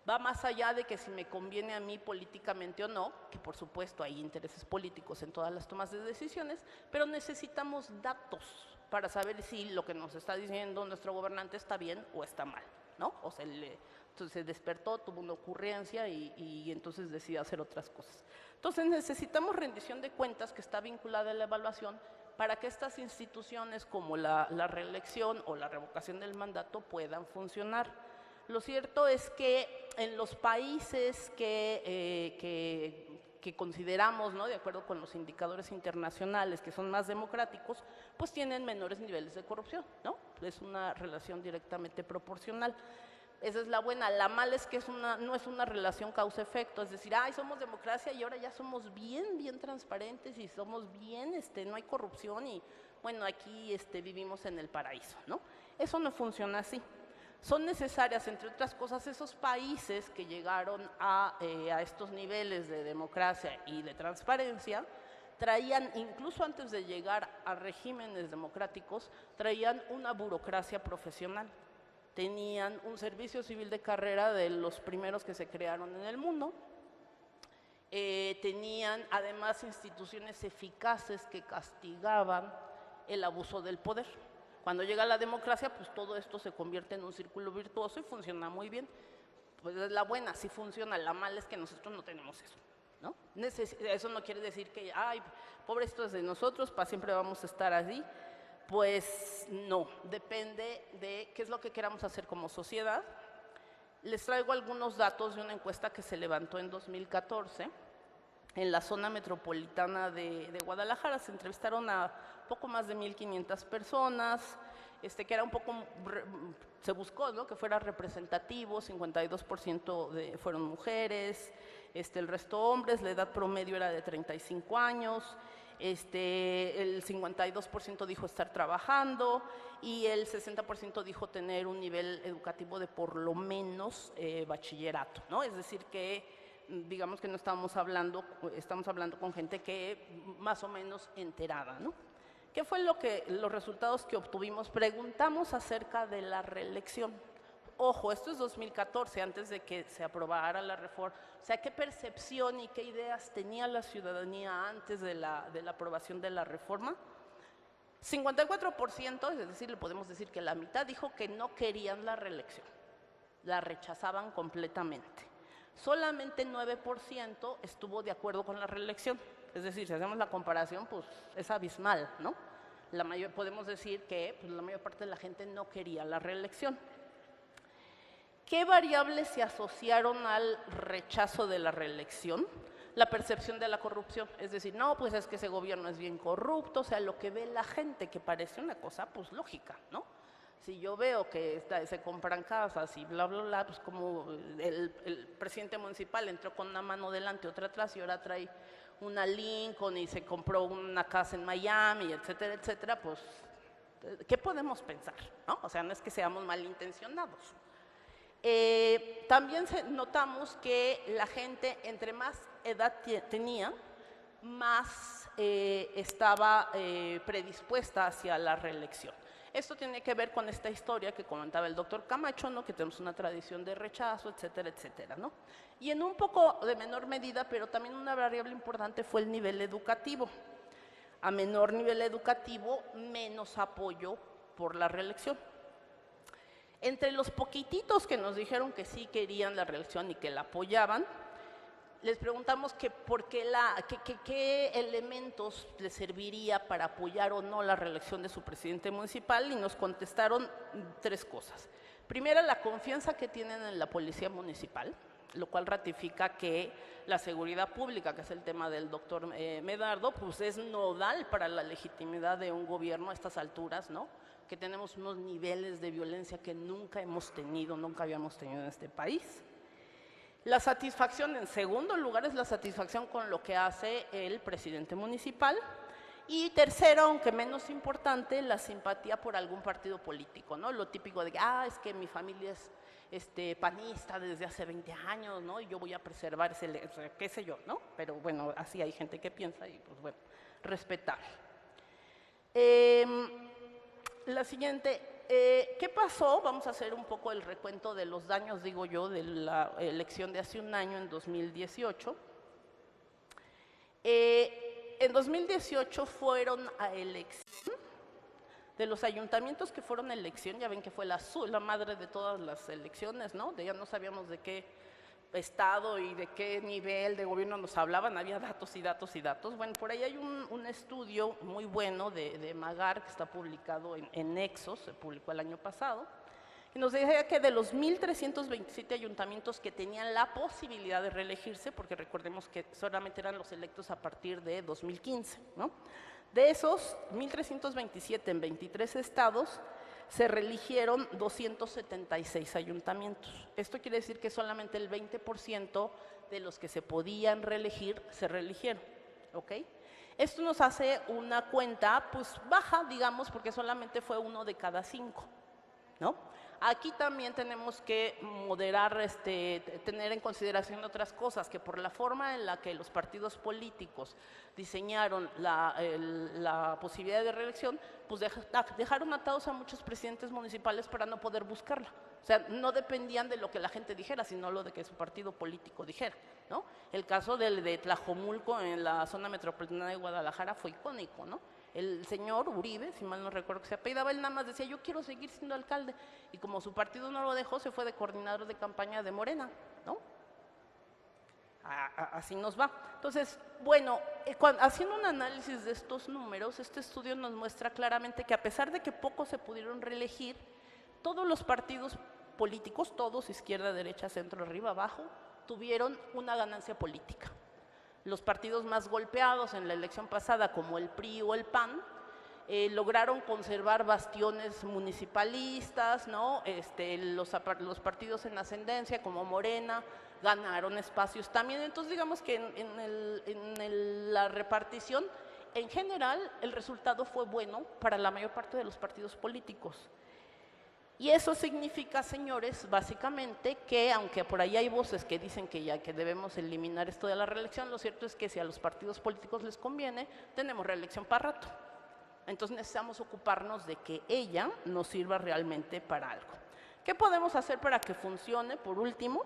Va más allá de que si me conviene a mí políticamente o no, que por supuesto hay intereses políticos en todas las tomas de decisiones, pero necesitamos datos para saber si lo que nos está diciendo nuestro gobernante está bien o está mal, ¿no? O sea, entonces se despertó, tuvo una ocurrencia y entonces decidió hacer otras cosas. Entonces necesitamos rendición de cuentas que está vinculada a la evaluación para que estas instituciones como la reelección o la revocación del mandato puedan funcionar. Lo cierto es que en los países que consideramos, ¿no?, de acuerdo con los indicadores internacionales que son más democráticos, pues tienen menores niveles de corrupción, ¿no? Es una relación directamente proporcional. Esa es la buena. La mala es que no es una relación causa-efecto, es decir, ay, somos democracia y ahora ya somos bien transparentes y somos bien, no hay corrupción y bueno, aquí vivimos en el paraíso, ¿no? Eso no funciona así. Son necesarias, entre otras cosas, esos países que llegaron a estos niveles de democracia y de transparencia, traían, incluso antes de llegar a regímenes democráticos, traían una burocracia profesional. Tenían un servicio civil de carrera de los primeros que se crearon en el mundo. Tenían además instituciones eficaces que castigaban el abuso del poder. Cuando llega la democracia, pues todo esto se convierte en un círculo virtuoso y funciona muy bien. Pues es la buena, sí funciona. La mala es que nosotros no tenemos eso, ¿no? Eso no quiere decir que, ay, pobrecitos de nosotros, para siempre vamos a estar así. Pues no, depende de qué es lo que queramos hacer como sociedad. Les traigo algunos datos de una encuesta que se levantó en 2014 en la zona metropolitana de Guadalajara. Se entrevistaron a poco más de 1,500 personas, que era un poco, se buscó, ¿no?, que fuera representativo, 52% fueron mujeres, el resto hombres, la edad promedio era de 35 años, el 52% dijo estar trabajando y el 60% dijo tener un nivel educativo de por lo menos bachillerato, ¿no? Es decir que digamos que no estamos hablando con gente que más o menos enterada, ¿no? ¿Qué fue los resultados que obtuvimos? Preguntamos acerca de la reelección. Ojo, esto es 2014, antes de que se aprobara la reforma. O sea, ¿qué percepción y qué ideas tenía la ciudadanía antes de la aprobación de la reforma? 54%, es decir, le podemos decir que la mitad dijo que no querían la reelección, la rechazaban completamente. Solamente 9% estuvo de acuerdo con la reelección. Es decir, si hacemos la comparación, pues es abismal, ¿no? Podemos decir que pues, la mayor parte de la gente no quería la reelección. ¿Qué variables se asociaron al rechazo de la reelección? La percepción de la corrupción, es decir, no, pues es que ese gobierno es bien corrupto, o sea, lo que ve la gente, que parece una cosa, pues lógica, ¿no? Si yo veo que se compran casas y bla, bla, bla, pues como el presidente municipal entró con una mano delante, otra atrás, y ahora trae una Lincoln y se compró una casa en Miami, etcétera, etcétera, pues, ¿qué podemos pensar? ¿No? O sea, no es que seamos malintencionados. También notamos que la gente, entre más edad tenía, más estaba predispuesta hacia la reelección. Esto tiene que ver con esta historia que comentaba el doctor Camacho, ¿no?, que tenemos una tradición de rechazo, etcétera, etcétera, ¿no? Y en un poco de menor medida, pero también una variable importante fue el nivel educativo. A menor nivel educativo, menos apoyo por la reelección. Entre los poquititos que nos dijeron que sí querían la reelección y que la apoyaban, les preguntamos que qué elementos les serviría para apoyar o no la reelección de su presidente municipal, y nos contestaron 3 cosas. Primera, la confianza que tienen en la policía municipal, lo cual ratifica que la seguridad pública, que es el tema del doctor Medardo, pues es nodal para la legitimidad de un gobierno a estas alturas, ¿no?, que tenemos unos niveles de violencia que nunca habíamos tenido en este país. La satisfacción, en segundo lugar, es la satisfacción con lo que hace el presidente municipal. Y tercero, aunque menos importante, la simpatía por algún partido político, ¿no? Lo típico de, es que mi familia es panista desde hace 20 años, ¿no? Y yo voy a preservar qué sé yo, ¿no? Pero bueno, así hay gente que piensa y pues bueno, respetable. La siguiente, ¿qué pasó? Vamos a hacer un poco el recuento de los daños, digo yo, de la elección de hace un año, en 2018. En 2018 fueron a elección, de los ayuntamientos que fueron a elección, ya ven que fue la madre de todas las elecciones, ¿no? Ya no sabíamos de qué estado y de qué nivel de gobierno nos hablaban, había datos y datos y datos. Bueno, por ahí hay un estudio muy bueno de Magar, que está publicado en Nexos, se publicó el año pasado, y nos decía que de los 1,327 ayuntamientos que tenían la posibilidad de reelegirse, porque recordemos que solamente eran los electos a partir de 2015, ¿no? De esos 1,327 en 23 estados, se reeligieron 276 ayuntamientos. Esto quiere decir que solamente el 20% de los que se podían reelegir se reeligieron, ¿ok? Esto nos hace una cuenta, pues baja, digamos, porque solamente fue 1 de cada 5, ¿no? Aquí también tenemos que moderar, tener en consideración otras cosas, que por la forma en la que los partidos políticos diseñaron la posibilidad de reelección, pues dejaron atados a muchos presidentes municipales para no poder buscarla. O sea, no dependían de lo que la gente dijera, sino lo de que su partido político dijera, ¿no? El caso de Tlajomulco en la zona metropolitana de Guadalajara fue icónico, ¿no? El señor Uribe, si mal no recuerdo que se apellidaba, él nada más decía, yo quiero seguir siendo alcalde, y como su partido no lo dejó, se fue de coordinador de campaña de Morena, ¿no? Así nos va. Entonces, bueno, haciendo un análisis de estos números, este estudio nos muestra claramente que a pesar de que pocos se pudieron reelegir, todos los partidos políticos, todos, izquierda, derecha, centro, arriba, abajo, tuvieron una ganancia política. Los partidos más golpeados en la elección pasada, como el PRI o el PAN, lograron conservar bastiones municipalistas, ¿no? Los partidos en ascendencia como Morena ganaron espacios también. Entonces digamos que la repartición en general el resultado fue bueno para la mayor parte de los partidos políticos. Y eso significa, señores, básicamente que aunque por ahí hay voces que dicen que debemos eliminar esto de la reelección, lo cierto es que si a los partidos políticos les conviene, tenemos reelección para rato. Entonces necesitamos ocuparnos de que ella nos sirva realmente para algo. ¿Qué podemos hacer para que funcione? Por último,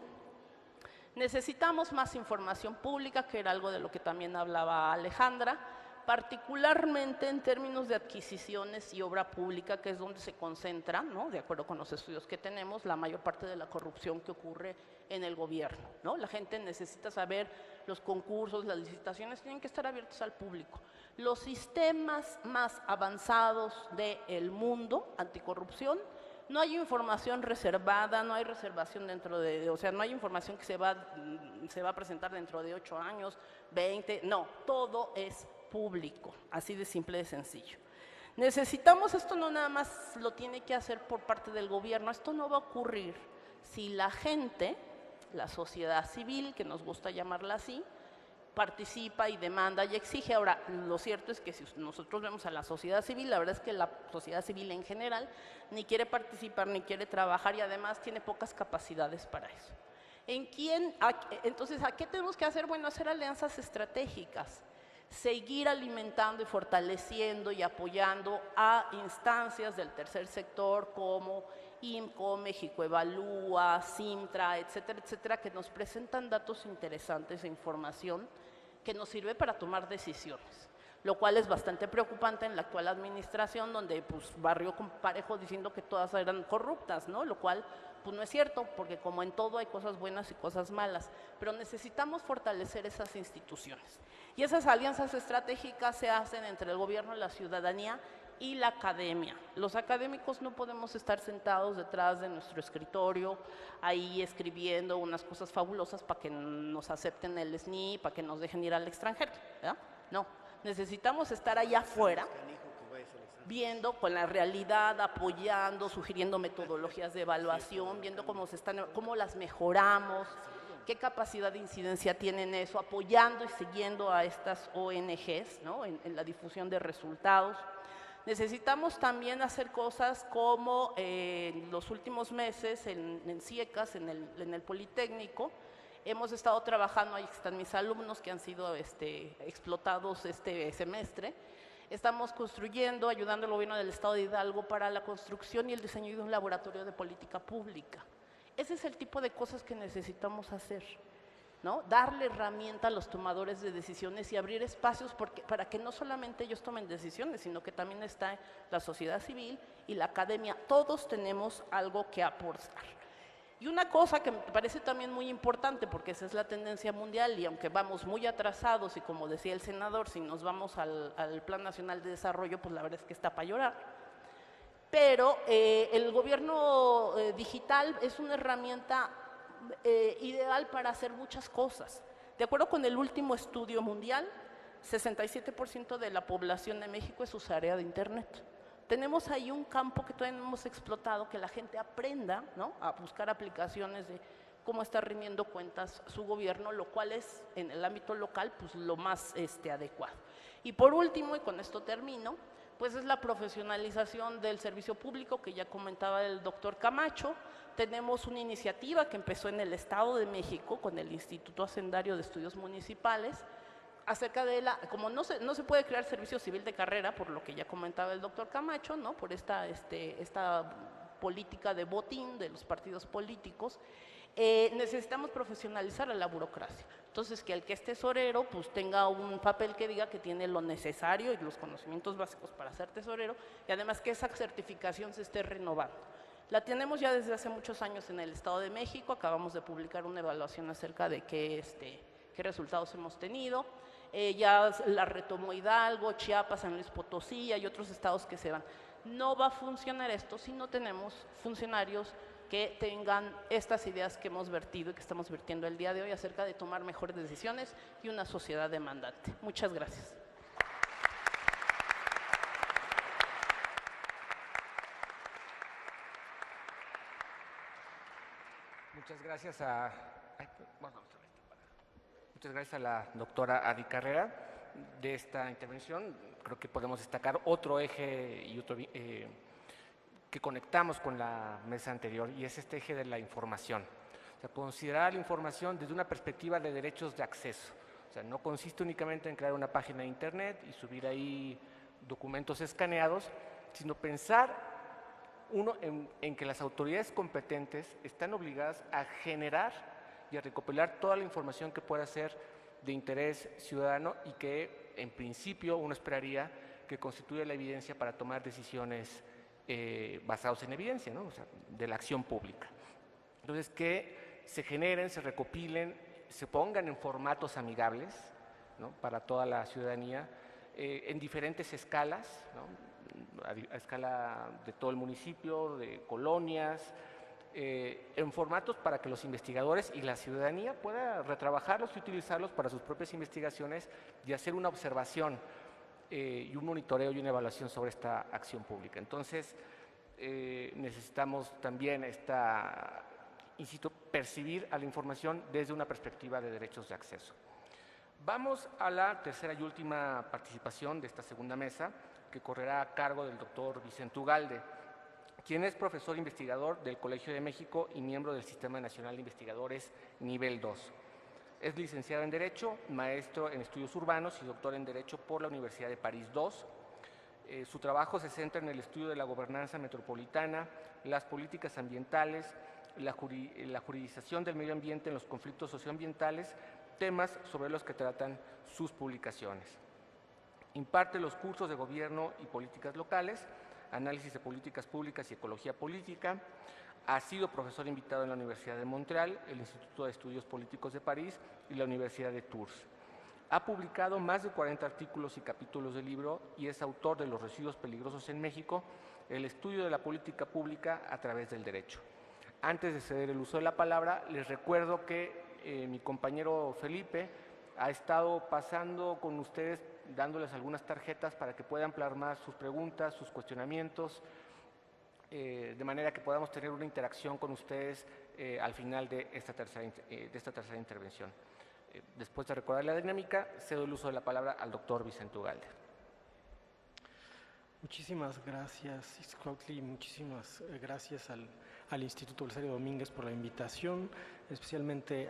necesitamos más información pública, que era algo de lo que también hablaba Alejandra, particularmente en términos de adquisiciones y obra pública, que es donde se concentra, ¿no? De acuerdo con los estudios que tenemos, la mayor parte de la corrupción que ocurre en el gobierno, ¿no? La gente necesita saber los concursos, las licitaciones tienen que estar abiertos al público. Los sistemas más avanzados del mundo anticorrupción, no hay información reservada, no hay reservación dentro de, o sea, no hay información que se va a presentar dentro de 8 años, 20, no, todo es público, así de simple y sencillo. Necesitamos, esto no nada más lo tiene que hacer por parte del gobierno, esto no va a ocurrir si la gente, la sociedad civil, que nos gusta llamarla así, participa y demanda y exige. Ahora, lo cierto es que si nosotros vemos a la sociedad civil, la verdad es que la sociedad civil en general ni quiere participar, ni quiere trabajar y además tiene pocas capacidades para eso. Entonces, ¿a qué tenemos que hacer? Bueno, hacer alianzas estratégicas, seguir alimentando y fortaleciendo y apoyando a instancias del tercer sector como IMCO, México Evalúa, Simtra, etcétera, etcétera, que nos presentan datos interesantes e información que nos sirve para tomar decisiones, lo cual es bastante preocupante en la actual administración, donde pues barrió con parejo diciendo que todas eran corruptas, ¿no? Lo cual pues no es cierto, porque como en todo hay cosas buenas y cosas malas, pero necesitamos fortalecer esas instituciones. Y esas alianzas estratégicas se hacen entre el gobierno, la ciudadanía y la academia. Los académicos no podemos estar sentados detrás de nuestro escritorio, ahí escribiendo unas cosas fabulosas para que nos acepten el SNI, para que nos dejen ir al extranjero, ¿verdad? No, necesitamos estar allá afuera, viendo con la realidad, apoyando, sugiriendo metodologías de evaluación, viendo cómo las mejoramos, qué capacidad de incidencia tienen eso, apoyando y siguiendo a estas ONGs, ¿no? en la difusión de resultados. Necesitamos también hacer cosas como en los últimos meses en CIECAS, en el Politécnico, hemos estado trabajando, ahí están mis alumnos que han sido explotados este semestre. Estamos construyendo, ayudando al gobierno del Estado de Hidalgo para la construcción y el diseño de un laboratorio de política pública. Ese es el tipo de cosas que necesitamos hacer, ¿no? Darle herramienta a los tomadores de decisiones y abrir espacios para que no solamente ellos tomen decisiones, sino que también está la sociedad civil y la academia. Todos tenemos algo que aportar. Y una cosa que me parece también muy importante, porque esa es la tendencia mundial y aunque vamos muy atrasados y como decía el senador, si nos vamos al Plan Nacional de Desarrollo, pues la verdad es que está para llorar. Pero el gobierno digital es una herramienta ideal para hacer muchas cosas. De acuerdo con el último estudio mundial, 67% de la población de México es usuaria de Internet. Tenemos ahí un campo que todavía no hemos explotado, que la gente aprenda, ¿no? A buscar aplicaciones de cómo está rindiendo cuentas su gobierno, lo cual es en el ámbito local pues lo más adecuado. Y por último, y con esto termino, pues es la profesionalización del servicio público que ya comentaba el doctor Camacho. Tenemos una iniciativa que empezó en el Estado de México con el Instituto Hacendario de Estudios Municipales, acerca de como no se puede crear servicio civil de carrera, por lo que ya comentaba el doctor Camacho, ¿no? Por esta política de botín de los partidos políticos, necesitamos profesionalizar a la burocracia. Entonces, que el que es tesorero pues tenga un papel que diga que tiene lo necesario y los conocimientos básicos para ser tesorero, y además que esa certificación se esté renovando. La tenemos ya desde hace muchos años en el Estado de México, acabamos de publicar una evaluación acerca de qué resultados hemos tenido. Ya la retomó Hidalgo, Chiapas, San Luis Potosí, hay otros estados que se van. No va a funcionar esto si no tenemos funcionarios que tengan estas ideas que hemos vertido y que estamos vertiendo el día de hoy acerca de tomar mejores decisiones y una sociedad demandante. Muchas gracias. Muchas gracias a, ay, bueno, muchas gracias a la doctora Adi Carrera de esta intervención. Creo que podemos destacar otro eje y otro, que conectamos con la mesa anterior, y es este eje de la información. O sea, considerar la información desde una perspectiva de derechos de acceso. O sea, no consiste únicamente en crear una página de internet y subir ahí documentos escaneados, sino pensar en que las autoridades competentes están obligadas a generar y a recopilar toda la información que pueda ser de interés ciudadano y que en principio uno esperaría que constituya la evidencia para tomar decisiones basadas en evidencia, ¿no? O sea, de la acción pública. Entonces, que se generen, se recopilen, se pongan en formatos amigables, ¿no?, para toda la ciudadanía, en diferentes escalas, ¿no?, a escala de todo el municipio, de colonias, en formatos para que los investigadores y la ciudadanía pueda retrabajarlos y utilizarlos para sus propias investigaciones y hacer una observación y un monitoreo y una evaluación sobre esta acción pública. Entonces, necesitamos también insisto, percibir a la información desde una perspectiva de derechos de acceso. Vamos a la tercera y última participación de esta segunda mesa, que correrá a cargo del doctor Vicente Ugalde, quien es profesor investigador del Colegio de México y miembro del Sistema Nacional de Investigadores Nivel 2. Es licenciado en Derecho, maestro en Estudios Urbanos y doctor en Derecho por la Universidad de París II. Su trabajo se centra en el estudio de la gobernanza metropolitana, las políticas ambientales, la juridización del medio ambiente en los conflictos socioambientales, temas sobre los que tratan sus publicaciones. Imparte los cursos de Gobierno y Políticas Locales, Análisis de Políticas Públicas y Ecología Política. Ha sido profesor invitado en la Universidad de Montreal, el Instituto de Estudios Políticos de París y la Universidad de Tours. Ha publicado más de 40 artículos y capítulos de libro y es autor de Los residuos peligrosos en México, el estudio de la política pública a través del derecho. Antes de ceder el uso de la palabra, les recuerdo que mi compañero Felipe ha estado pasando con ustedes, dándoles algunas tarjetas para que puedan plasmar sus preguntas, sus cuestionamientos, de manera que podamos tener una interacción con ustedes al final de esta tercera intervención. Después de recordar la dinámica, cedo el uso de la palabra al doctor Vicente Ugalde. Muchísimas gracias, Ixcuautli, muchísimas gracias al Instituto Belisario Domínguez por la invitación, especialmente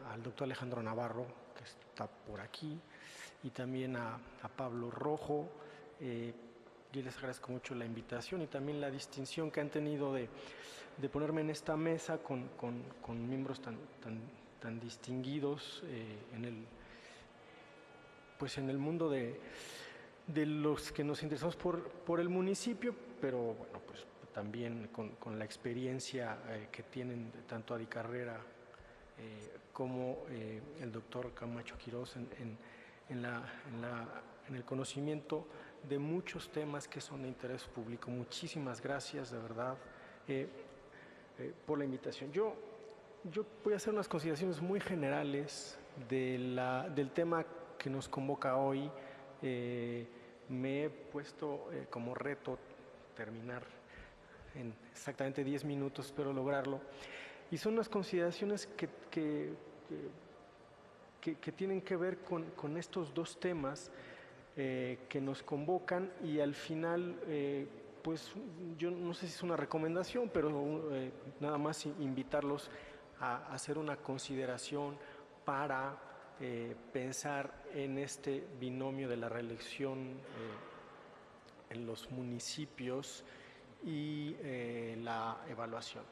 al doctor Alejandro Navarro, que está por aquí, y también a Pablo Rojo. Yo les agradezco mucho la invitación y también la distinción que han tenido de ponerme en esta mesa con miembros tan distinguidos en el mundo de los que nos interesamos por el municipio, pero bueno, pues también con la experiencia que tienen tanto Adi Carrera como el doctor Camacho Quirós en el conocimiento de muchos temas que son de interés público. Muchísimas gracias, de verdad, por la invitación. Yo voy a hacer unas consideraciones muy generales del tema que nos convoca hoy. Me he puesto como reto terminar en exactamente 10 minutos, espero lograrlo. Y son unas consideraciones que tienen que ver con estos dos temas que nos convocan, y al final, pues yo no sé si es una recomendación, pero nada más invitarlos a hacer una consideración para pensar en este binomio de la reelección en los municipios y la evaluación.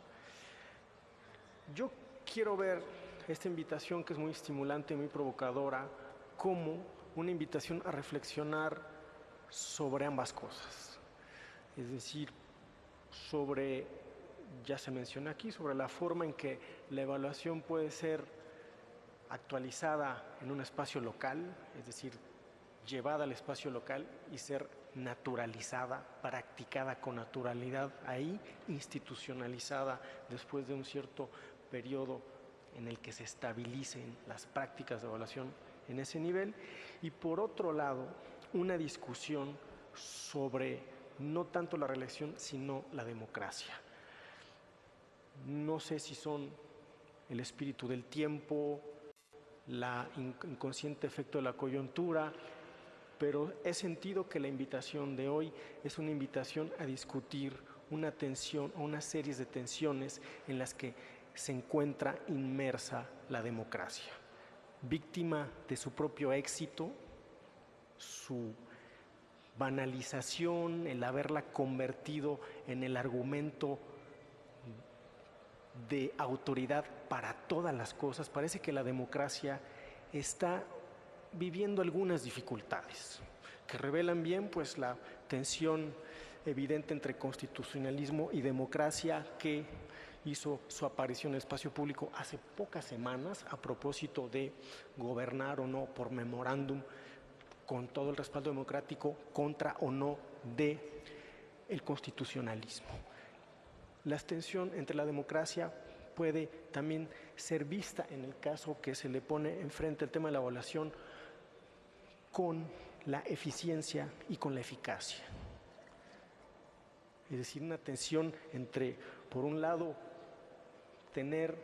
Yo quiero ver esta invitación, que es muy estimulante y muy provocadora, como una invitación a reflexionar sobre ambas cosas. Es decir, ya se menciona aquí, sobre la forma en que la evaluación puede ser actualizada en un espacio local, es decir, llevada al espacio local y ser naturalizada, practicada con naturalidad ahí, institucionalizada después de un cierto periodo en el que se estabilicen las prácticas de evaluación en ese nivel. Y por otro lado, una discusión sobre no tanto la reelección, sino la democracia. No sé si son el espíritu del tiempo, la inconsciente efecto de la coyuntura, pero he sentido que la invitación de hoy es una invitación a discutir una tensión o una serie de tensiones en las que se encuentra inmersa la democracia, víctima de su propio éxito, su banalización, el haberla convertido en el argumento de autoridad para todas las cosas. Parece que la democracia está viviendo algunas dificultades que revelan bien pues la tensión evidente entre constitucionalismo y democracia que hizo su aparición en el espacio público hace pocas semanas a propósito de gobernar o no por memorándum con todo el respaldo democrático contra o no de el constitucionalismo. La tensión entre la democracia puede también ser vista en el caso que se le pone enfrente el tema de la evaluación con la eficiencia y con la eficacia. Es decir, una tensión entre, por un lado, tener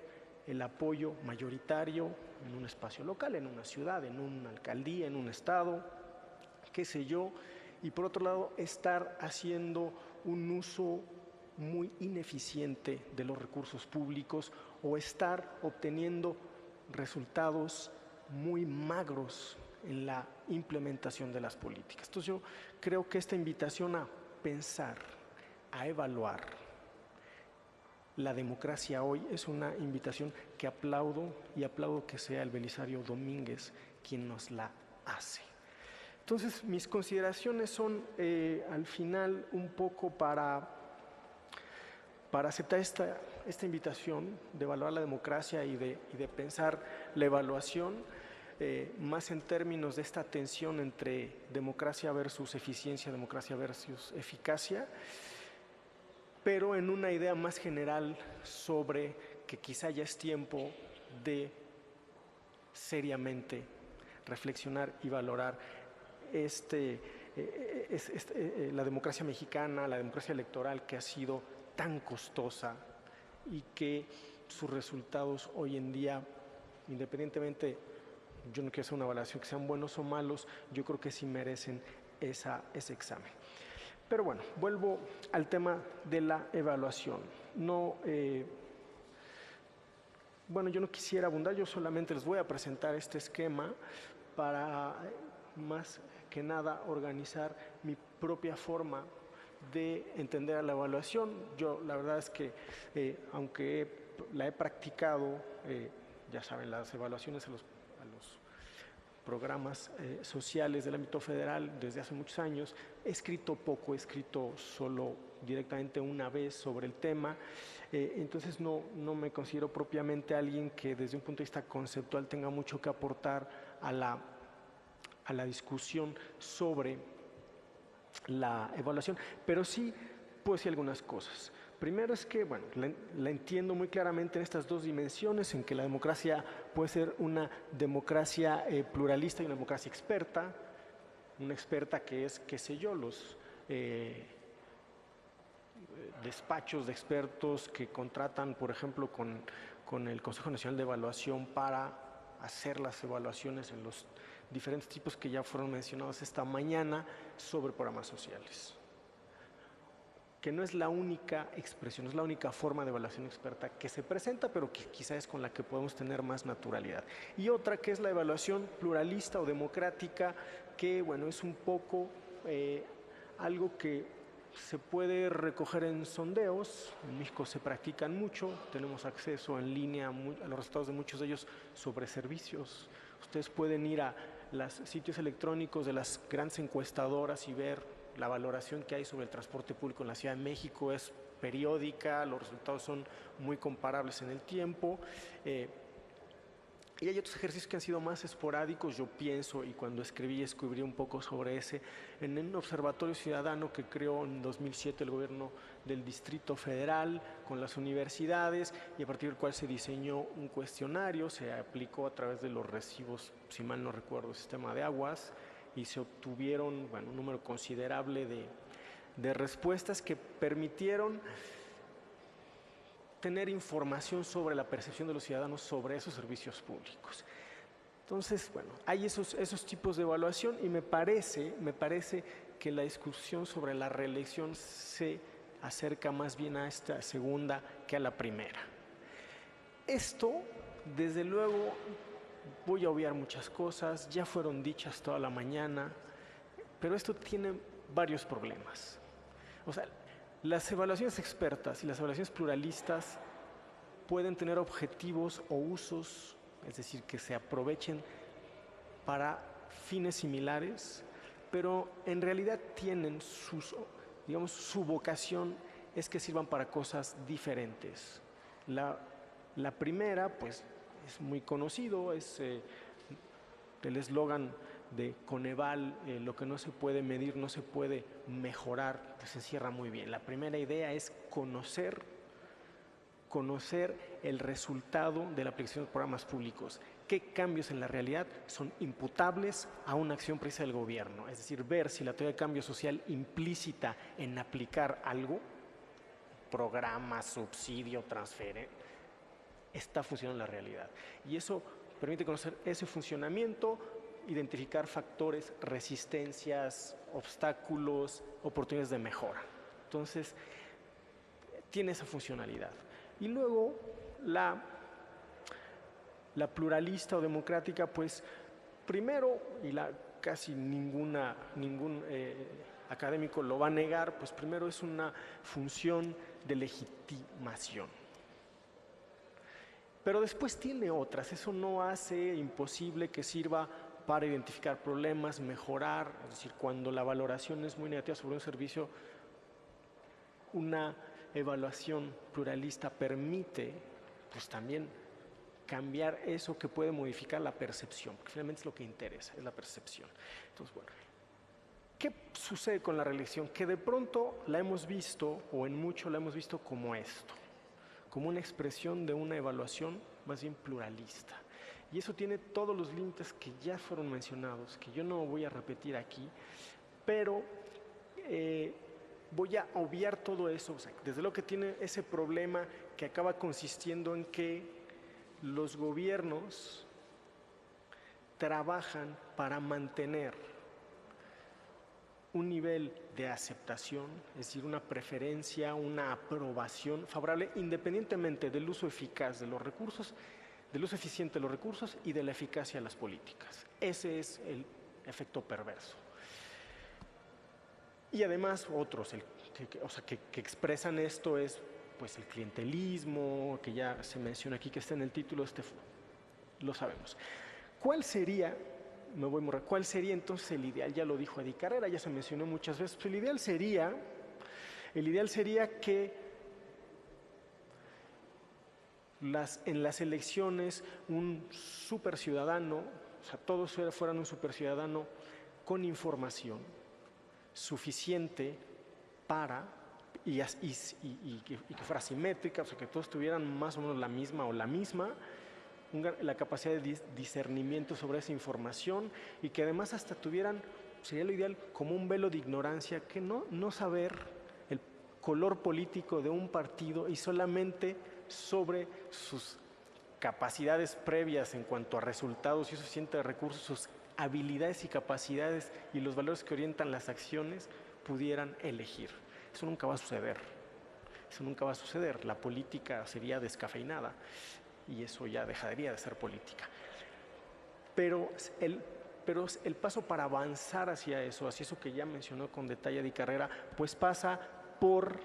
el apoyo mayoritario en un espacio local, en una ciudad, en una alcaldía, en un estado, qué sé yo, y por otro lado, estar haciendo un uso muy ineficiente de los recursos públicos o estar obteniendo resultados muy magros en la implementación de las políticas. Entonces yo creo que esta invitación a pensar, a evaluar la democracia hoy es una invitación que aplaudo y aplaudo que sea el Belisario Domínguez quien nos la hace. Entonces mis consideraciones son al final un poco para aceptar esta invitación de evaluar la democracia y de pensar la evaluación más en términos de esta tensión entre democracia versus eficiencia, democracia versus eficacia, pero en una idea más general sobre que quizá ya es tiempo de seriamente reflexionar y valorar la democracia mexicana, la democracia electoral que ha sido tan costosa y que sus resultados hoy en día, independientemente, yo no quiero hacer una evaluación que sean buenos o malos, yo creo que sí merecen ese examen. Pero bueno, vuelvo al tema de la evaluación. Bueno, yo no quisiera abundar, yo solamente les voy a presentar este esquema para más que nada organizar mi propia forma de entender a la evaluación. Yo la verdad es que aunque la he practicado, ya saben, las evaluaciones a los programas sociales del ámbito federal desde hace muchos años, he escrito poco, he escrito solo directamente una vez sobre el tema, entonces no me considero propiamente alguien que desde un punto de vista conceptual tenga mucho que aportar a la discusión sobre la evaluación, pero sí puedo decir algunas cosas. Primero es que, bueno, la entiendo muy claramente en estas dos dimensiones, en que la democracia puede ser una democracia pluralista y una democracia experta, una experta que es, qué sé yo, los despachos de expertos que contratan, por ejemplo, con el Consejo Nacional de Evaluación para hacer las evaluaciones en los diferentes tipos que ya fueron mencionados esta mañana sobre programas sociales, que no es la única expresión, no es la única forma de evaluación experta que se presenta, pero que quizá es con la que podemos tener más naturalidad. Y otra que es la evaluación pluralista o democrática, que bueno, es un poco algo que se puede recoger en sondeos. En México se practican mucho, tenemos acceso en línea a los resultados de muchos de ellos sobre servicios. Ustedes pueden ir a los sitios electrónicos de las grandes encuestadoras y ver la valoración que hay sobre el transporte público en la Ciudad de México. Es periódica, los resultados son muy comparables en el tiempo. Y hay otros ejercicios que han sido más esporádicos, yo pienso, y cuando escribí un poco sobre ese, en un observatorio ciudadano que creó en 2007 el gobierno del Distrito Federal con las universidades, y a partir del cual se diseñó un cuestionario, se aplicó a través de los recibos, si mal no recuerdo, el sistema de aguas, y se obtuvieron, bueno, un número considerable de respuestas que permitieron tener información sobre la percepción de los ciudadanos sobre esos servicios públicos. Entonces, bueno, hay esos tipos de evaluación y me parece que la discusión sobre la reelección se acerca más bien a esta segunda que a la primera. Esto, desde luego, voy a obviar muchas cosas, ya fueron dichas toda la mañana, pero esto tiene varios problemas. O sea, las evaluaciones expertas y las evaluaciones pluralistas pueden tener objetivos o usos, es decir, que se aprovechen para fines similares, pero en realidad tienen su vocación es que sirvan para cosas diferentes. La primera, pues, es muy conocido, es el eslogan de Coneval, lo que no se puede medir no se puede mejorar, pues se encierra muy bien. La primera idea es conocer el resultado de la aplicación de programas públicos. ¿Qué cambios en la realidad son imputables a una acción precisa del gobierno? Es decir, ver si la teoría de cambio social implícita en aplicar algo, programa, subsidio, transferencia, está funcionando en la realidad. Y eso permite conocer ese funcionamiento, identificar factores, resistencias, obstáculos, oportunidades de mejora. Entonces, tiene esa funcionalidad. Y luego, la pluralista o democrática, pues, primero, y casi ningún académico lo va a negar, pues primero es una función de legitimación. Pero después tiene otras, eso no hace imposible que sirva para identificar problemas, mejorar, es decir, cuando la valoración es muy negativa sobre un servicio, una evaluación pluralista permite, pues también cambiar eso que puede modificar la percepción, porque finalmente es lo que interesa, es la percepción. Entonces, bueno, ¿qué sucede con la reelección? Que de pronto la hemos visto, o en mucho la hemos visto como esto, como una expresión de una evaluación más bien pluralista. Y eso tiene todos los límites que ya fueron mencionados, que yo no voy a repetir aquí, pero voy a obviar todo eso. O sea, desde luego que tiene ese problema que acaba consistiendo en que los gobiernos trabajan para mantener un nivel de aceptación, es decir, una preferencia, una aprobación favorable, independientemente del uso eficaz de los recursos, del uso eficiente de los recursos y de la eficacia de las políticas. Ese es el efecto perverso. Y además otros que expresan esto es pues el clientelismo, que ya se menciona aquí, que está en el título, lo sabemos. ¿Cuál sería entonces el ideal? Ya lo dijo Adi Carrera, ya se mencionó muchas veces. Pues el ideal sería que en las elecciones un superciudadano, o sea, todos fueran un superciudadano con información suficiente para, y que fuera simétrica, o sea, que todos tuvieran más o menos la misma, la capacidad de discernimiento sobre esa información y que además hasta tuvieran, sería lo ideal, como un velo de ignorancia, que no saber el color político de un partido y solamente sobre sus capacidades previas en cuanto a resultados y suficiente recursos, sus habilidades y capacidades y los valores que orientan las acciones pudieran elegir. Eso nunca va a suceder. La política sería descafeinada y eso ya dejaría de ser política. Pero el paso para avanzar hacia eso que ya mencionó con detalle Adi Carrera, pues pasa por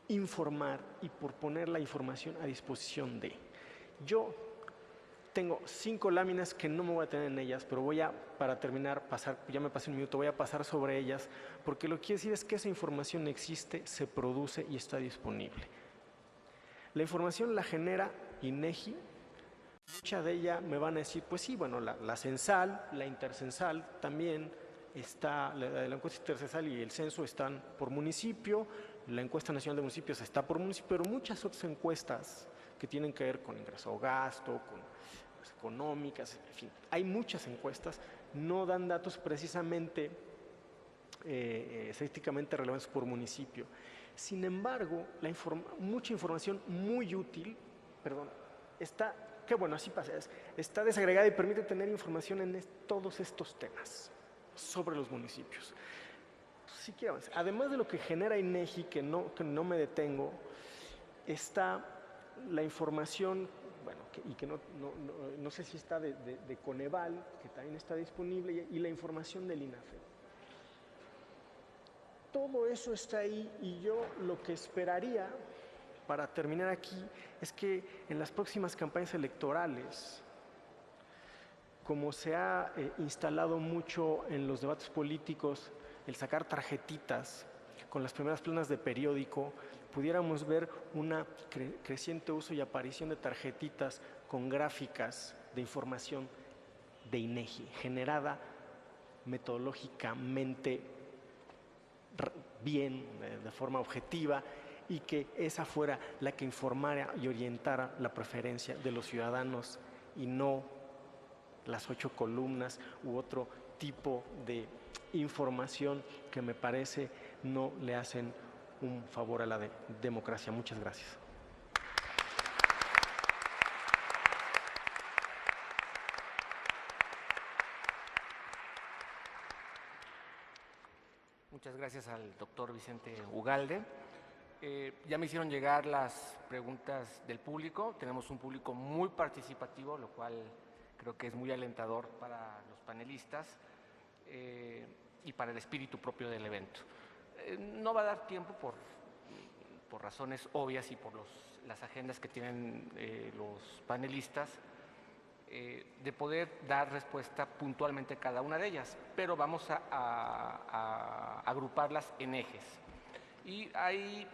informar y por poner la información a disposición de. Yo tengo 5 láminas que no me voy a tener en ellas, pero para terminar, ya me pasé un minuto, voy a pasar sobre ellas, porque lo que quiero decir es que esa información existe, se produce y está disponible. La información la genera INEGI, mucha de ella me van a decir, pues sí, bueno, la censal, la intercensal también está, la encuesta intercensal y el censo están por municipio, la encuesta nacional de municipios está por municipio, pero muchas otras encuestas que tienen que ver con ingreso o gasto, con económicas, en fin, hay muchas encuestas, no dan datos precisamente estadísticamente relevantes por municipio. Sin embargo, mucha información muy útil, está, qué bueno, así pasa, está desagregada y permite tener información en todos estos temas sobre los municipios. Si quiero avanzar, además de lo que genera INEGI, que no me detengo, está la información, bueno, que no sé si está de Coneval, que también está disponible, y la información del INAFE. Todo eso está ahí, y yo lo que esperaría, para terminar aquí, es que en las próximas campañas electorales, como se ha instalado mucho en los debates políticos, el sacar tarjetitas con las primeras planas de periódico, pudiéramos ver una creciente uso y aparición de tarjetitas con gráficas de información de INEGI, generada metodológicamente bien, de forma objetiva, y que esa fuera la que informara y orientara la preferencia de los ciudadanos y no las 8 columnas u otro tipo de información que me parece no le hacen un favor a la democracia. Muchas gracias. Muchas gracias al doctor Vicente Ugalde. Ya me hicieron llegar las preguntas del público. Tenemos un público muy participativo, lo cual creo que es muy alentador para los panelistas y para el espíritu propio del evento. No va a dar tiempo por razones obvias y por las agendas que tienen los panelistas de poder dar respuesta puntualmente a cada una de ellas, pero vamos a agruparlas en ejes. Y hay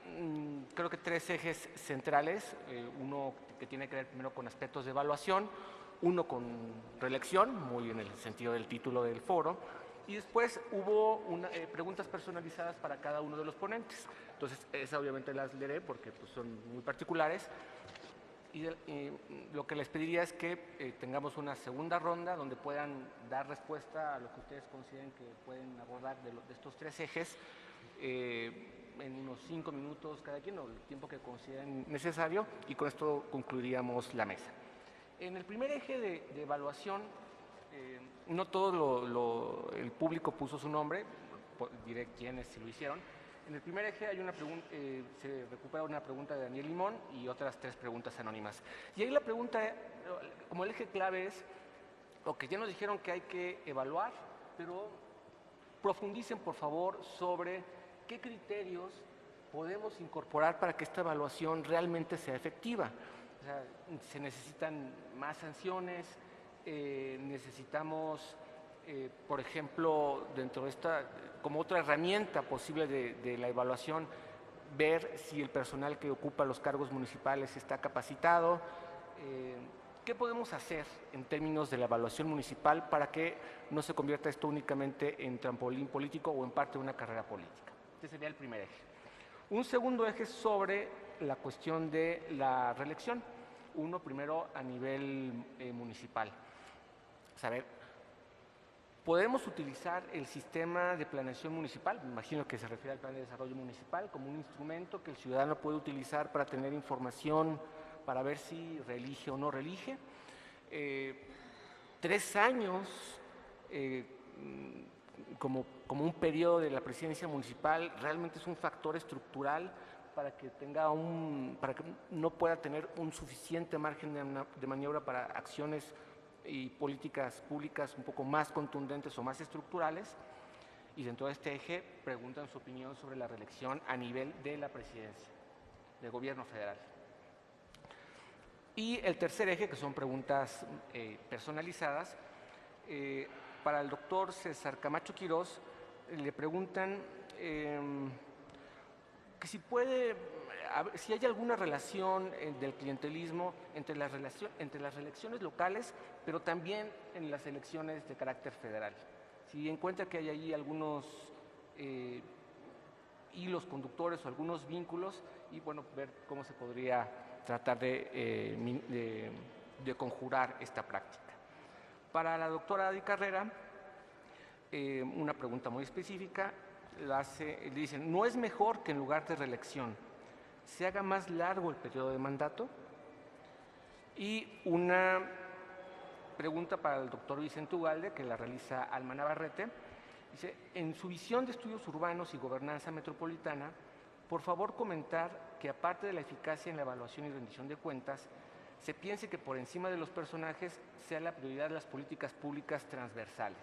creo que 3 ejes centrales, uno que tiene que ver primero con aspectos de evaluación, uno con reelección, muy en el sentido del título del foro, y después hubo preguntas personalizadas para cada uno de los ponentes. Entonces, esas obviamente las leeré porque pues, son muy particulares. Y lo que les pediría es que tengamos una segunda ronda donde puedan dar respuesta a lo que ustedes consideren que pueden abordar de estos 3 ejes en unos 5 minutos cada quien, o el tiempo que consideren necesario, y con esto concluiríamos la mesa. En el primer eje de evaluación, no todo el público puso su nombre, diré quiénes sí lo hicieron. En el primer eje hay se recupera una pregunta de Daniel Limón y otras 3 preguntas anónimas. Y ahí la pregunta, como el eje clave es, ok, ya nos dijeron que hay que evaluar, pero profundicen por favor sobre qué criterios podemos incorporar para que esta evaluación realmente sea efectiva. O sea, se necesitan más sanciones, necesitamos, por ejemplo, dentro de esta, como otra herramienta posible de la evaluación, ver si el personal que ocupa los cargos municipales está capacitado. ¿Qué podemos hacer en términos de la evaluación municipal para que no se convierta esto únicamente en trampolín político o en parte de una carrera política? Este sería el primer eje. Un segundo eje sobre la cuestión de la reelección. Uno primero a nivel municipal. Saber, ¿podemos utilizar el sistema de planeación municipal? Me imagino que se refiere al plan de desarrollo municipal como un instrumento que el ciudadano puede utilizar para tener información, para ver si reelige o no reelige. 3 años como un periodo de la presidencia municipal realmente es un factor estructural para que no pueda tener un suficiente margen de maniobra para acciones y políticas públicas un poco más contundentes o más estructurales. Y dentro de este eje preguntan su opinión sobre la reelección a nivel de la presidencia, del gobierno federal. Y el tercer eje, que son preguntas personalizadas, para el doctor César Camacho Quirós le preguntan que si hay alguna relación del clientelismo entre las elecciones locales, pero también en las elecciones de carácter federal. Si encuentra que hay allí algunos hilos conductores o algunos vínculos, y bueno, ver cómo se podría tratar de conjurar esta práctica. Para la doctora Adi Carrera, una pregunta muy específica, dicen, ¿no es mejor que en lugar de reelección se haga más largo el periodo de mandato? Y una pregunta para el doctor Vicente Ugalde, que la realiza Alma Navarrete. Dice, en su visión de estudios urbanos y gobernanza metropolitana, por favor comentar que aparte de la eficacia en la evaluación y rendición de cuentas, se piense que por encima de los personajes sea la prioridad de las políticas públicas transversales,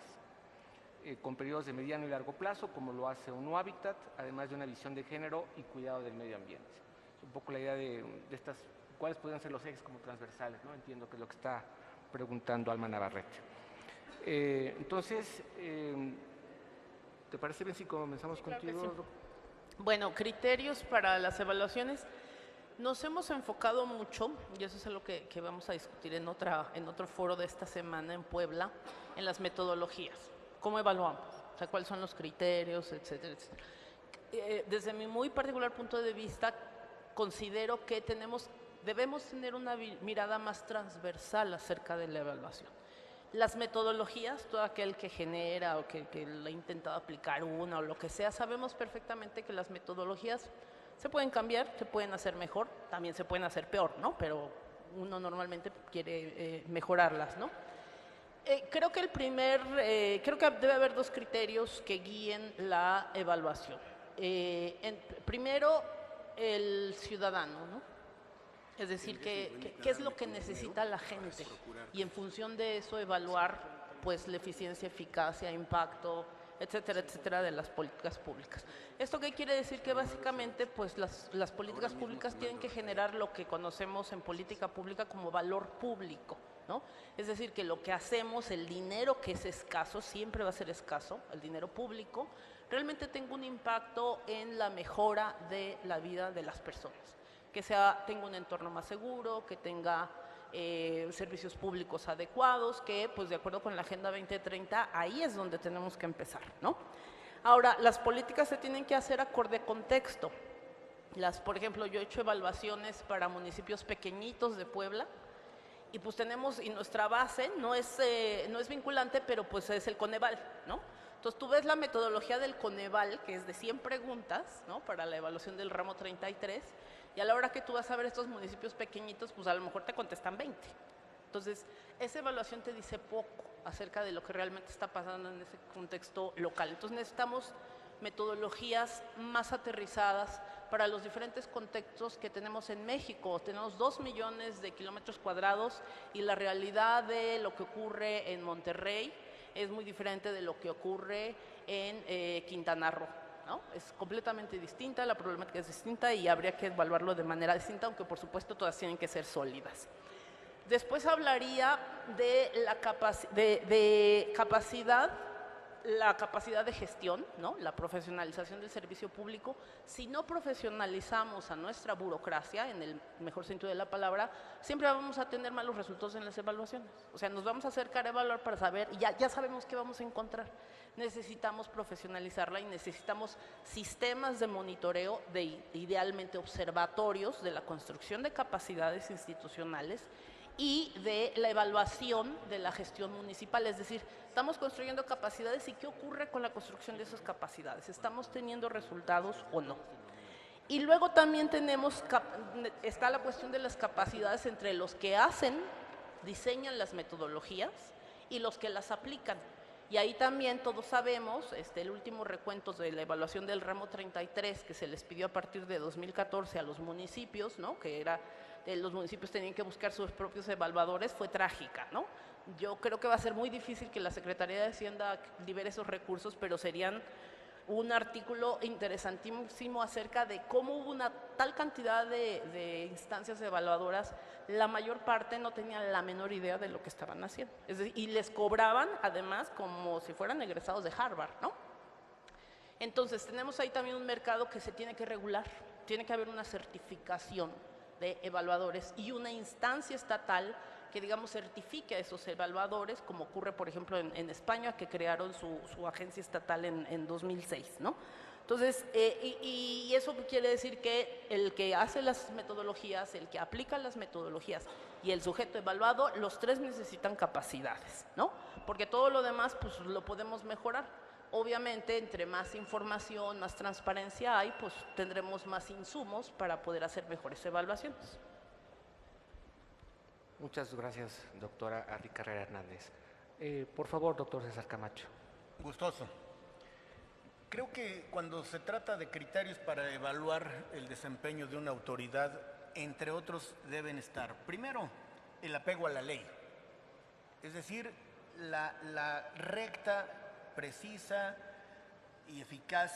con periodos de mediano y largo plazo, como lo hace ONU Habitat, además de una visión de género y cuidado del medio ambiente. Es un poco la idea de estas, cuáles podrían ser los ejes como transversales, ¿no? Entiendo que es lo que está preguntando Alma Navarrete. Entonces, ¿te parece bien si comenzamos contigo? Claro que sí. Bueno, criterios para las evaluaciones. Nos hemos enfocado mucho, y eso es algo que vamos a discutir en otro foro de esta semana en Puebla, en las metodologías. ¿Cómo evaluamos? O sea, ¿cuáles son los criterios, etcétera, etcétera? Desde mi muy particular punto de vista, considero que debemos tener una mirada más transversal acerca de la evaluación. Las metodologías, todo aquel que genera o que le ha intentado aplicar una o lo que sea, sabemos perfectamente que las metodologías se pueden cambiar, se pueden hacer mejor, también se pueden hacer peor, ¿no? Pero uno normalmente quiere mejorarlas, ¿no? Creo que creo que debe haber dos criterios que guíen la evaluación. Primero, el ciudadano, ¿no? Es decir, ¿qué es lo que necesita la gente? Y en función de eso evaluar pues, la eficiencia, eficacia, impacto, etcétera, etcétera, de las políticas públicas. ¿Esto qué quiere decir? Que básicamente pues, las políticas públicas tienen que generar lo que conocemos en política pública como valor público, ¿no? Es decir, que lo que hacemos, el dinero que es escaso, siempre va a ser escaso, el dinero público, realmente tenga un impacto en la mejora de la vida de las personas. Que tenga un entorno más seguro, que tenga servicios públicos adecuados, que pues de acuerdo con la Agenda 2030, ahí es donde tenemos que empezar, ¿no? Ahora, las políticas se tienen que hacer acorde contexto. Por ejemplo, yo he hecho evaluaciones para municipios pequeñitos de Puebla, y pues y nuestra base no es vinculante, pero pues es el Coneval, ¿no? Entonces tú ves la metodología del Coneval, que es de 100 preguntas, ¿no? Para la evaluación del ramo 33, y a la hora que tú vas a ver estos municipios pequeñitos, pues a lo mejor te contestan 20. Entonces, esa evaluación te dice poco acerca de lo que realmente está pasando en ese contexto local. Entonces necesitamos metodologías más aterrizadas para los diferentes contextos que tenemos en México. Tenemos 2 millones de kilómetros cuadrados y la realidad de lo que ocurre en Monterrey es muy diferente de lo que ocurre en Quintana Roo, ¿no? Es completamente distinta, la problemática es distinta y habría que evaluarlo de manera distinta, aunque por supuesto todas tienen que ser sólidas. Después hablaría de la capacidad de gestión, ¿no? La profesionalización del servicio público. Si no profesionalizamos a nuestra burocracia, en el mejor sentido de la palabra, siempre vamos a tener malos resultados en las evaluaciones. O sea, nos vamos a acercar a evaluar para saber, ya sabemos qué vamos a encontrar. Necesitamos profesionalizarla y necesitamos sistemas de monitoreo, idealmente observatorios, de la construcción de capacidades institucionales y de la evaluación de la gestión municipal. Es decir, estamos construyendo capacidades y ¿qué ocurre con la construcción de esas capacidades? ¿Estamos teniendo resultados o no? Y luego también está la cuestión de las capacidades entre los que diseñan las metodologías y los que las aplican. Y ahí también todos sabemos, el último recuento de la evaluación del ramo 33 que se les pidió a partir de 2014 a los municipios, ¿no? Que los municipios tenían que buscar sus propios evaluadores, fue trágica, ¿no? Yo creo que va a ser muy difícil que la Secretaría de Hacienda libere esos recursos, pero serían un artículo interesantísimo acerca de cómo hubo una tal cantidad de instancias evaluadoras, la mayor parte no tenían la menor idea de lo que estaban haciendo. Es decir, y les cobraban además como si fueran egresados de Harvard, ¿no? Entonces tenemos ahí también un mercado que se tiene que regular, tiene que haber una certificación de evaluadores y una instancia estatal que, digamos, certifique a esos evaluadores, como ocurre, por ejemplo, en España, que crearon su agencia estatal en 2006, ¿no? Entonces, y eso quiere decir que el que hace las metodologías, el que aplica las metodologías y el sujeto evaluado, los tres necesitan capacidades, ¿no? Porque todo lo demás, pues, lo podemos mejorar. Obviamente, entre más información, más transparencia hay, pues tendremos más insumos para poder hacer mejores evaluaciones. Muchas gracias, doctora Arly Carrera Hernández. Por favor, doctor César Camacho. Gustoso. Creo que cuando se trata de criterios para evaluar el desempeño de una autoridad, entre otros deben estar, primero, el apego a la ley. Es decir, la recta, precisa y eficaz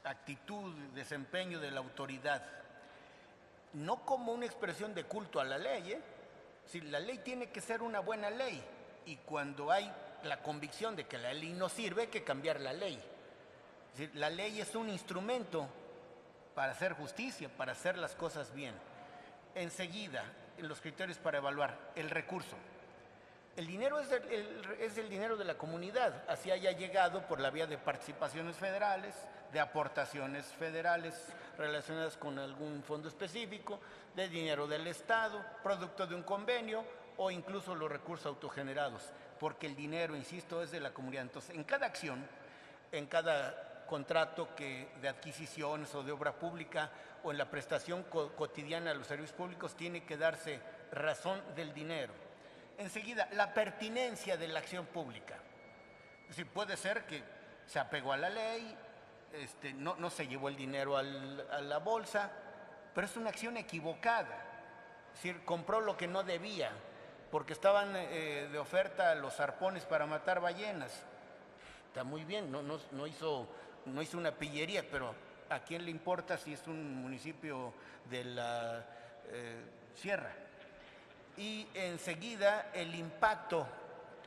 actitud, desempeño de la autoridad. No como una expresión de culto a la ley, ¿eh? Si la ley tiene que ser una buena ley, y cuando hay la convicción de que la ley no sirve, hay que cambiar la ley. Es decir, la ley es un instrumento para hacer justicia, para hacer las cosas bien. Enseguida, los criterios para evaluar, el recurso. El dinero es el dinero de la comunidad, así haya llegado por la vía de participaciones federales, de aportaciones federales relacionadas con algún fondo específico, de dinero del Estado, producto de un convenio o incluso los recursos autogenerados, porque el dinero, insisto, es de la comunidad. Entonces, en cada acción, en cada contrato de adquisiciones o de obra pública o en la prestación cotidiana de los servicios públicos, tiene que darse razón del dinero. Enseguida, la pertinencia de la acción pública. Es decir, puede ser que se apegó a la ley, no se llevó el dinero a la bolsa, pero es una acción equivocada. Es decir, compró lo que no debía, porque estaban de oferta los arpones para matar ballenas. Está muy bien, no hizo una pillería, pero ¿a quién le importa si es un municipio de la sierra? Y enseguida el impacto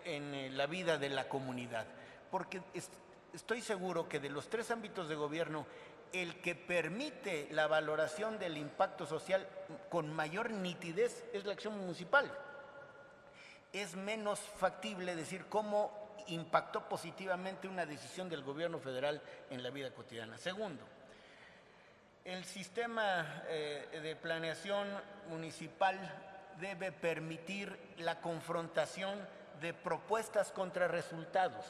en la vida de la comunidad, porque estoy seguro que de los 3 ámbitos de gobierno, el que permite la valoración del impacto social con mayor nitidez es la acción municipal. Es menos factible decir cómo impactó positivamente una decisión del gobierno federal en la vida cotidiana. Segundo, el sistema de planeación municipal debe permitir la confrontación de propuestas contra resultados.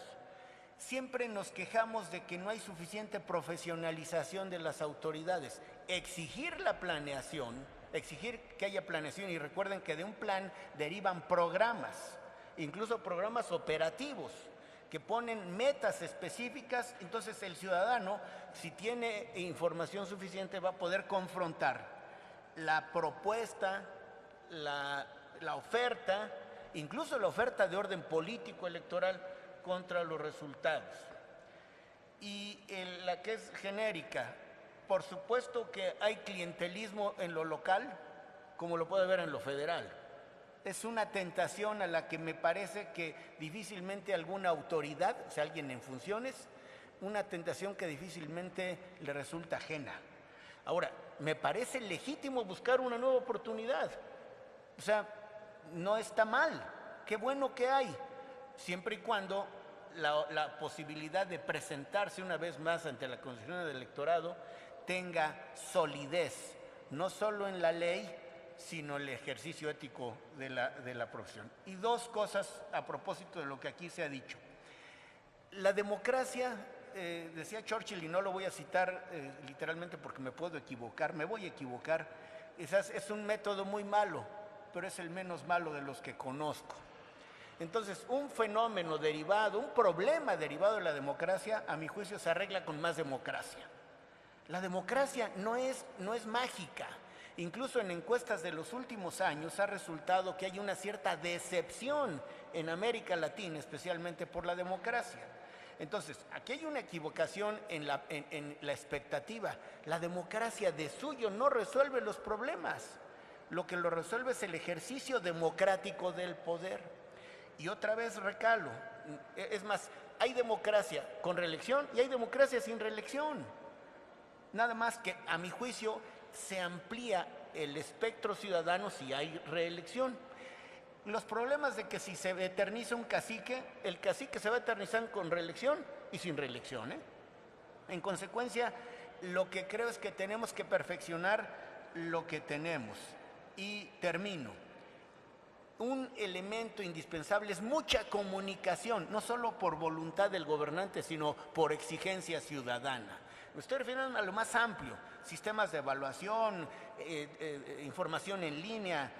Siempre nos quejamos de que no hay suficiente profesionalización de las autoridades. Exigir la planeación, exigir que haya planeación, y recuerden que de un plan derivan programas, incluso programas operativos, que ponen metas específicas. Entonces el ciudadano, si tiene información suficiente, va a poder confrontar la propuesta, la oferta, incluso la oferta de orden político electoral contra los resultados. Y la que es genérica, por supuesto que hay clientelismo en lo local, como lo puede ver en lo federal. Es una tentación a la que me parece que difícilmente alguna autoridad, o sea, alguien en funciones, una tentación que difícilmente le resulta ajena. Ahora, me parece legítimo buscar una nueva oportunidad. O sea, no está mal, qué bueno que hay, siempre y cuando la posibilidad de presentarse una vez más ante la Constitución del Electorado tenga solidez, no solo en la ley, sino en el ejercicio ético de la profesión. Y 2 cosas a propósito de lo que aquí se ha dicho. La democracia, decía Churchill, y no lo voy a citar literalmente porque me puedo equivocar, me voy a equivocar, es un método muy malo, pero es el menos malo de los que conozco. Entonces, un fenómeno derivado, un problema derivado de la democracia, a mi juicio, se arregla con más democracia. La democracia no es mágica. Incluso en encuestas de los últimos años ha resultado que hay una cierta decepción en América Latina, especialmente por la democracia. Entonces, aquí hay una equivocación en la expectativa. La democracia de suyo no resuelve los problemas. Lo que lo resuelve es el ejercicio democrático del poder. Y otra vez recalo, es más, hay democracia con reelección y hay democracia sin reelección. Nada más que, a mi juicio, se amplía el espectro ciudadano si hay reelección. Los problemas de que si se eterniza un cacique, el cacique se va a eternizar con reelección y sin reelección, ¿eh? En consecuencia, lo que creo es que tenemos que perfeccionar lo que tenemos. Y termino. un elemento indispensable es mucha comunicación, no solo por voluntad del gobernante, sino por exigencia ciudadana. Me estoy refiriendo a lo más amplio: sistemas de evaluación, información en línea,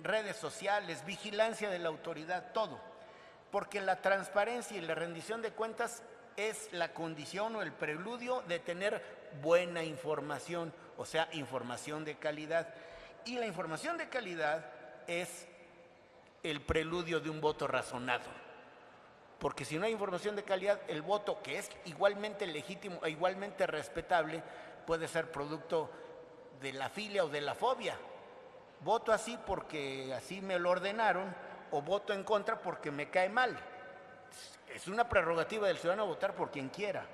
redes sociales, vigilancia de la autoridad, todo. Porque la transparencia y la rendición de cuentas es la condición o el preludio de tener buena información, o sea, información de calidad. Y la información de calidad es el preludio de un voto razonado. Porque si no hay información de calidad, el voto, que es igualmente legítimo e igualmente respetable, puede ser producto de la filia o de la fobia. Voto así porque así me lo ordenaron, o voto en contra porque me cae mal. Es una prerrogativa del ciudadano votar por quien quiera,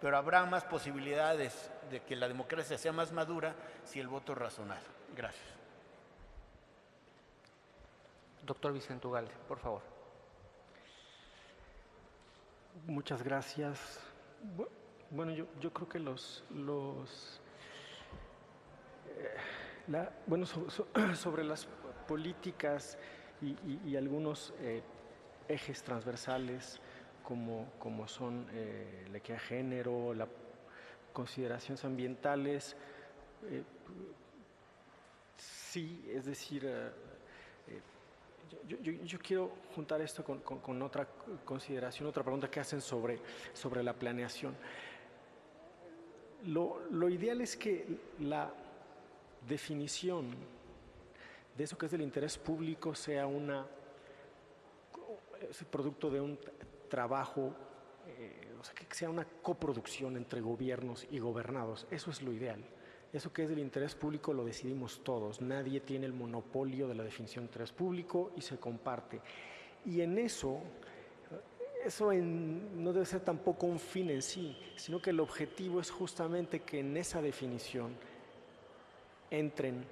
pero habrá más posibilidades de que la democracia sea más madura si el voto es razonado. Gracias. Doctor Vicente Ugalde, por favor. Muchas gracias. Bueno, yo creo que sobre las políticas y algunos ejes transversales como son la equidad de género, las consideraciones ambientales, sí, es decir, yo quiero juntar esto con otra consideración, otra pregunta que hacen sobre la planeación. Lo ideal es que la definición de eso que es del interés público sea producto de un trabajo, o sea, que sea una coproducción entre gobiernos y gobernados. Eso es lo ideal. Eso que es del interés público lo decidimos todos. Nadie tiene el monopolio de la definición de interés público y se comparte. Y en eso no debe ser tampoco un fin en sí, sino que el objetivo es justamente que en esa definición entren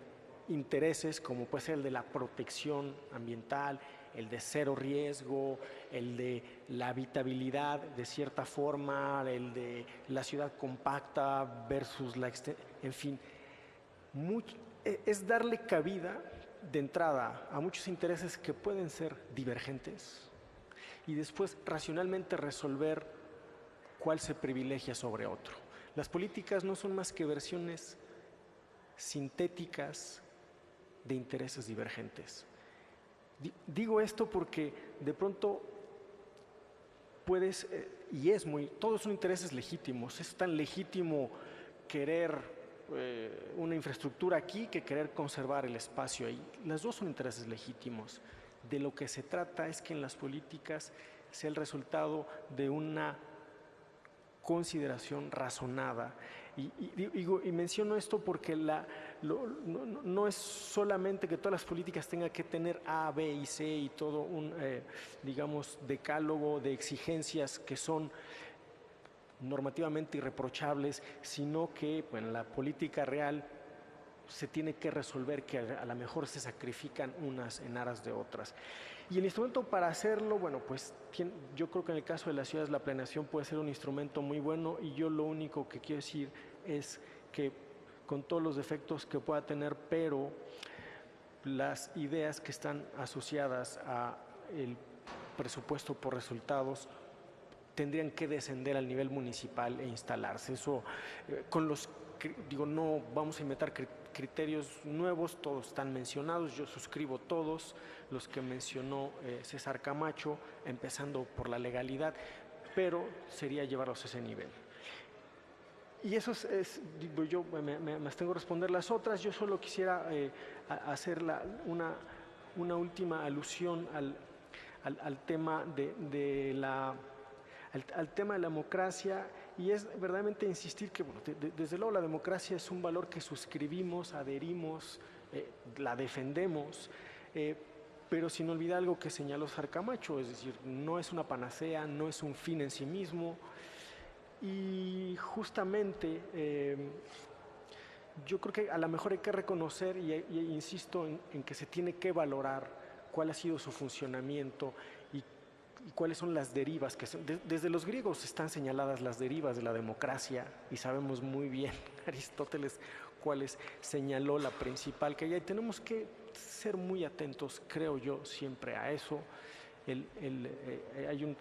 intereses como puede ser el de la protección ambiental, el de cero riesgo, el de la habitabilidad de cierta forma, el de la ciudad compacta versus la extensión, en fin, es darle cabida de entrada a muchos intereses que pueden ser divergentes y después racionalmente resolver cuál se privilegia sobre otro. Las políticas no son más que versiones sintéticas de intereses divergentes. Digo esto porque de pronto puedes, todos son intereses legítimos. Es tan legítimo querer una infraestructura aquí que querer conservar el espacio ahí. Las dos son intereses legítimos. De lo que se trata es que en las políticas sea el resultado de una consideración razonada. Y menciono esto porque no es solamente que todas las políticas tengan que tener A, B y C y todo un, digamos, decálogo de exigencias que son normativamente irreprochables, sino que en la política real se tiene que resolver que a lo mejor se sacrifican unas en aras de otras. Y el instrumento para hacerlo, bueno, pues yo creo que en el caso de las ciudades la planeación puede ser un instrumento muy bueno, y yo lo único que quiero decir es que con todos los defectos que pueda tener, pero las ideas que están asociadas a el presupuesto por resultados tendrían que descender al nivel municipal e instalarse. Eso, no vamos a inventar criterios nuevos, todos están mencionados, yo suscribo todos los que mencionó César Camacho, empezando por la legalidad, pero sería llevarlos a ese nivel. Y eso yo me abstengo a responder las otras. Yo solo quisiera hacer una última alusión al tema al tema de la democracia, y es verdaderamente insistir que, bueno, desde luego la democracia es un valor que suscribimos, adherimos, la defendemos, pero sin olvidar algo que señaló César Camacho, es decir, no es una panacea, no es un fin en sí mismo, y justamente yo creo que a lo mejor hay que reconocer, y insisto en que se tiene que valorar cuál ha sido su funcionamiento y cuáles son las derivas. Desde los griegos están señaladas las derivas de la democracia, y sabemos muy bien Aristóteles cuáles señaló la principal que hay. Tenemos que ser muy atentos, creo yo, siempre a eso. Hay un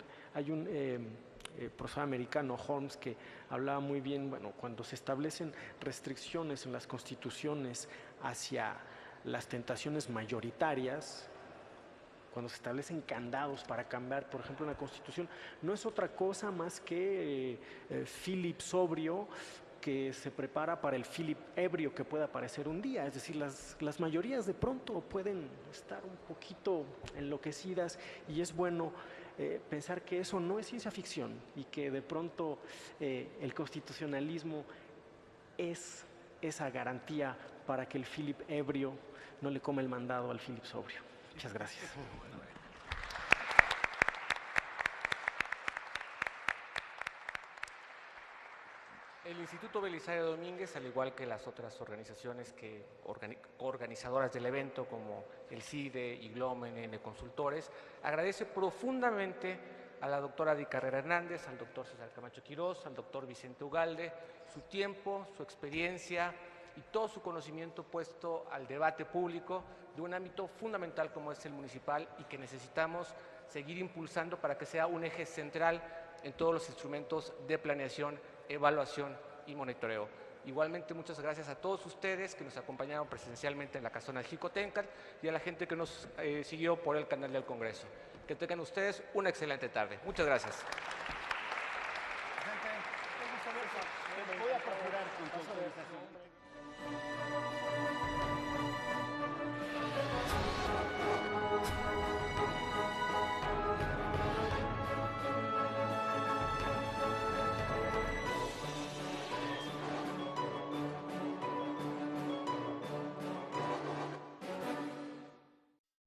profesor americano, Holmes, que hablaba muy bien, bueno, cuando se establecen restricciones en las constituciones hacia las tentaciones mayoritarias, cuando se establecen candados para cambiar, por ejemplo, una constitución, no es otra cosa más que Philip sobrio que se prepara para el Philip ebrio que pueda aparecer un día. Es decir, las mayorías de pronto pueden estar un poquito enloquecidas y es bueno pensar que eso no es ciencia ficción y que de pronto el constitucionalismo es esa garantía para que el Philip ebrio no le coma el mandado al Philip sobrio. Muchas gracias. El Instituto Belisario Domínguez, al igual que las otras organizaciones organizadoras del evento, como el CIDE, IGLOM, NN Consultores, agradece profundamente a la doctora Adi Carrera Hernández, al doctor César Camacho Quirós, al doctor Vicente Ugalde, su tiempo, su experiencia y todo su conocimiento puesto al debate público de un ámbito fundamental como es el municipal y que necesitamos seguir impulsando para que sea un eje central en todos los instrumentos de planeación, evaluación y monitoreo. Igualmente, muchas gracias a todos ustedes que nos acompañaron presencialmente en la casona de Jicotencal y a la gente que nos siguió por el canal del Congreso. Que tengan ustedes una excelente tarde. Muchas gracias. Voy a procurar con tu autorización.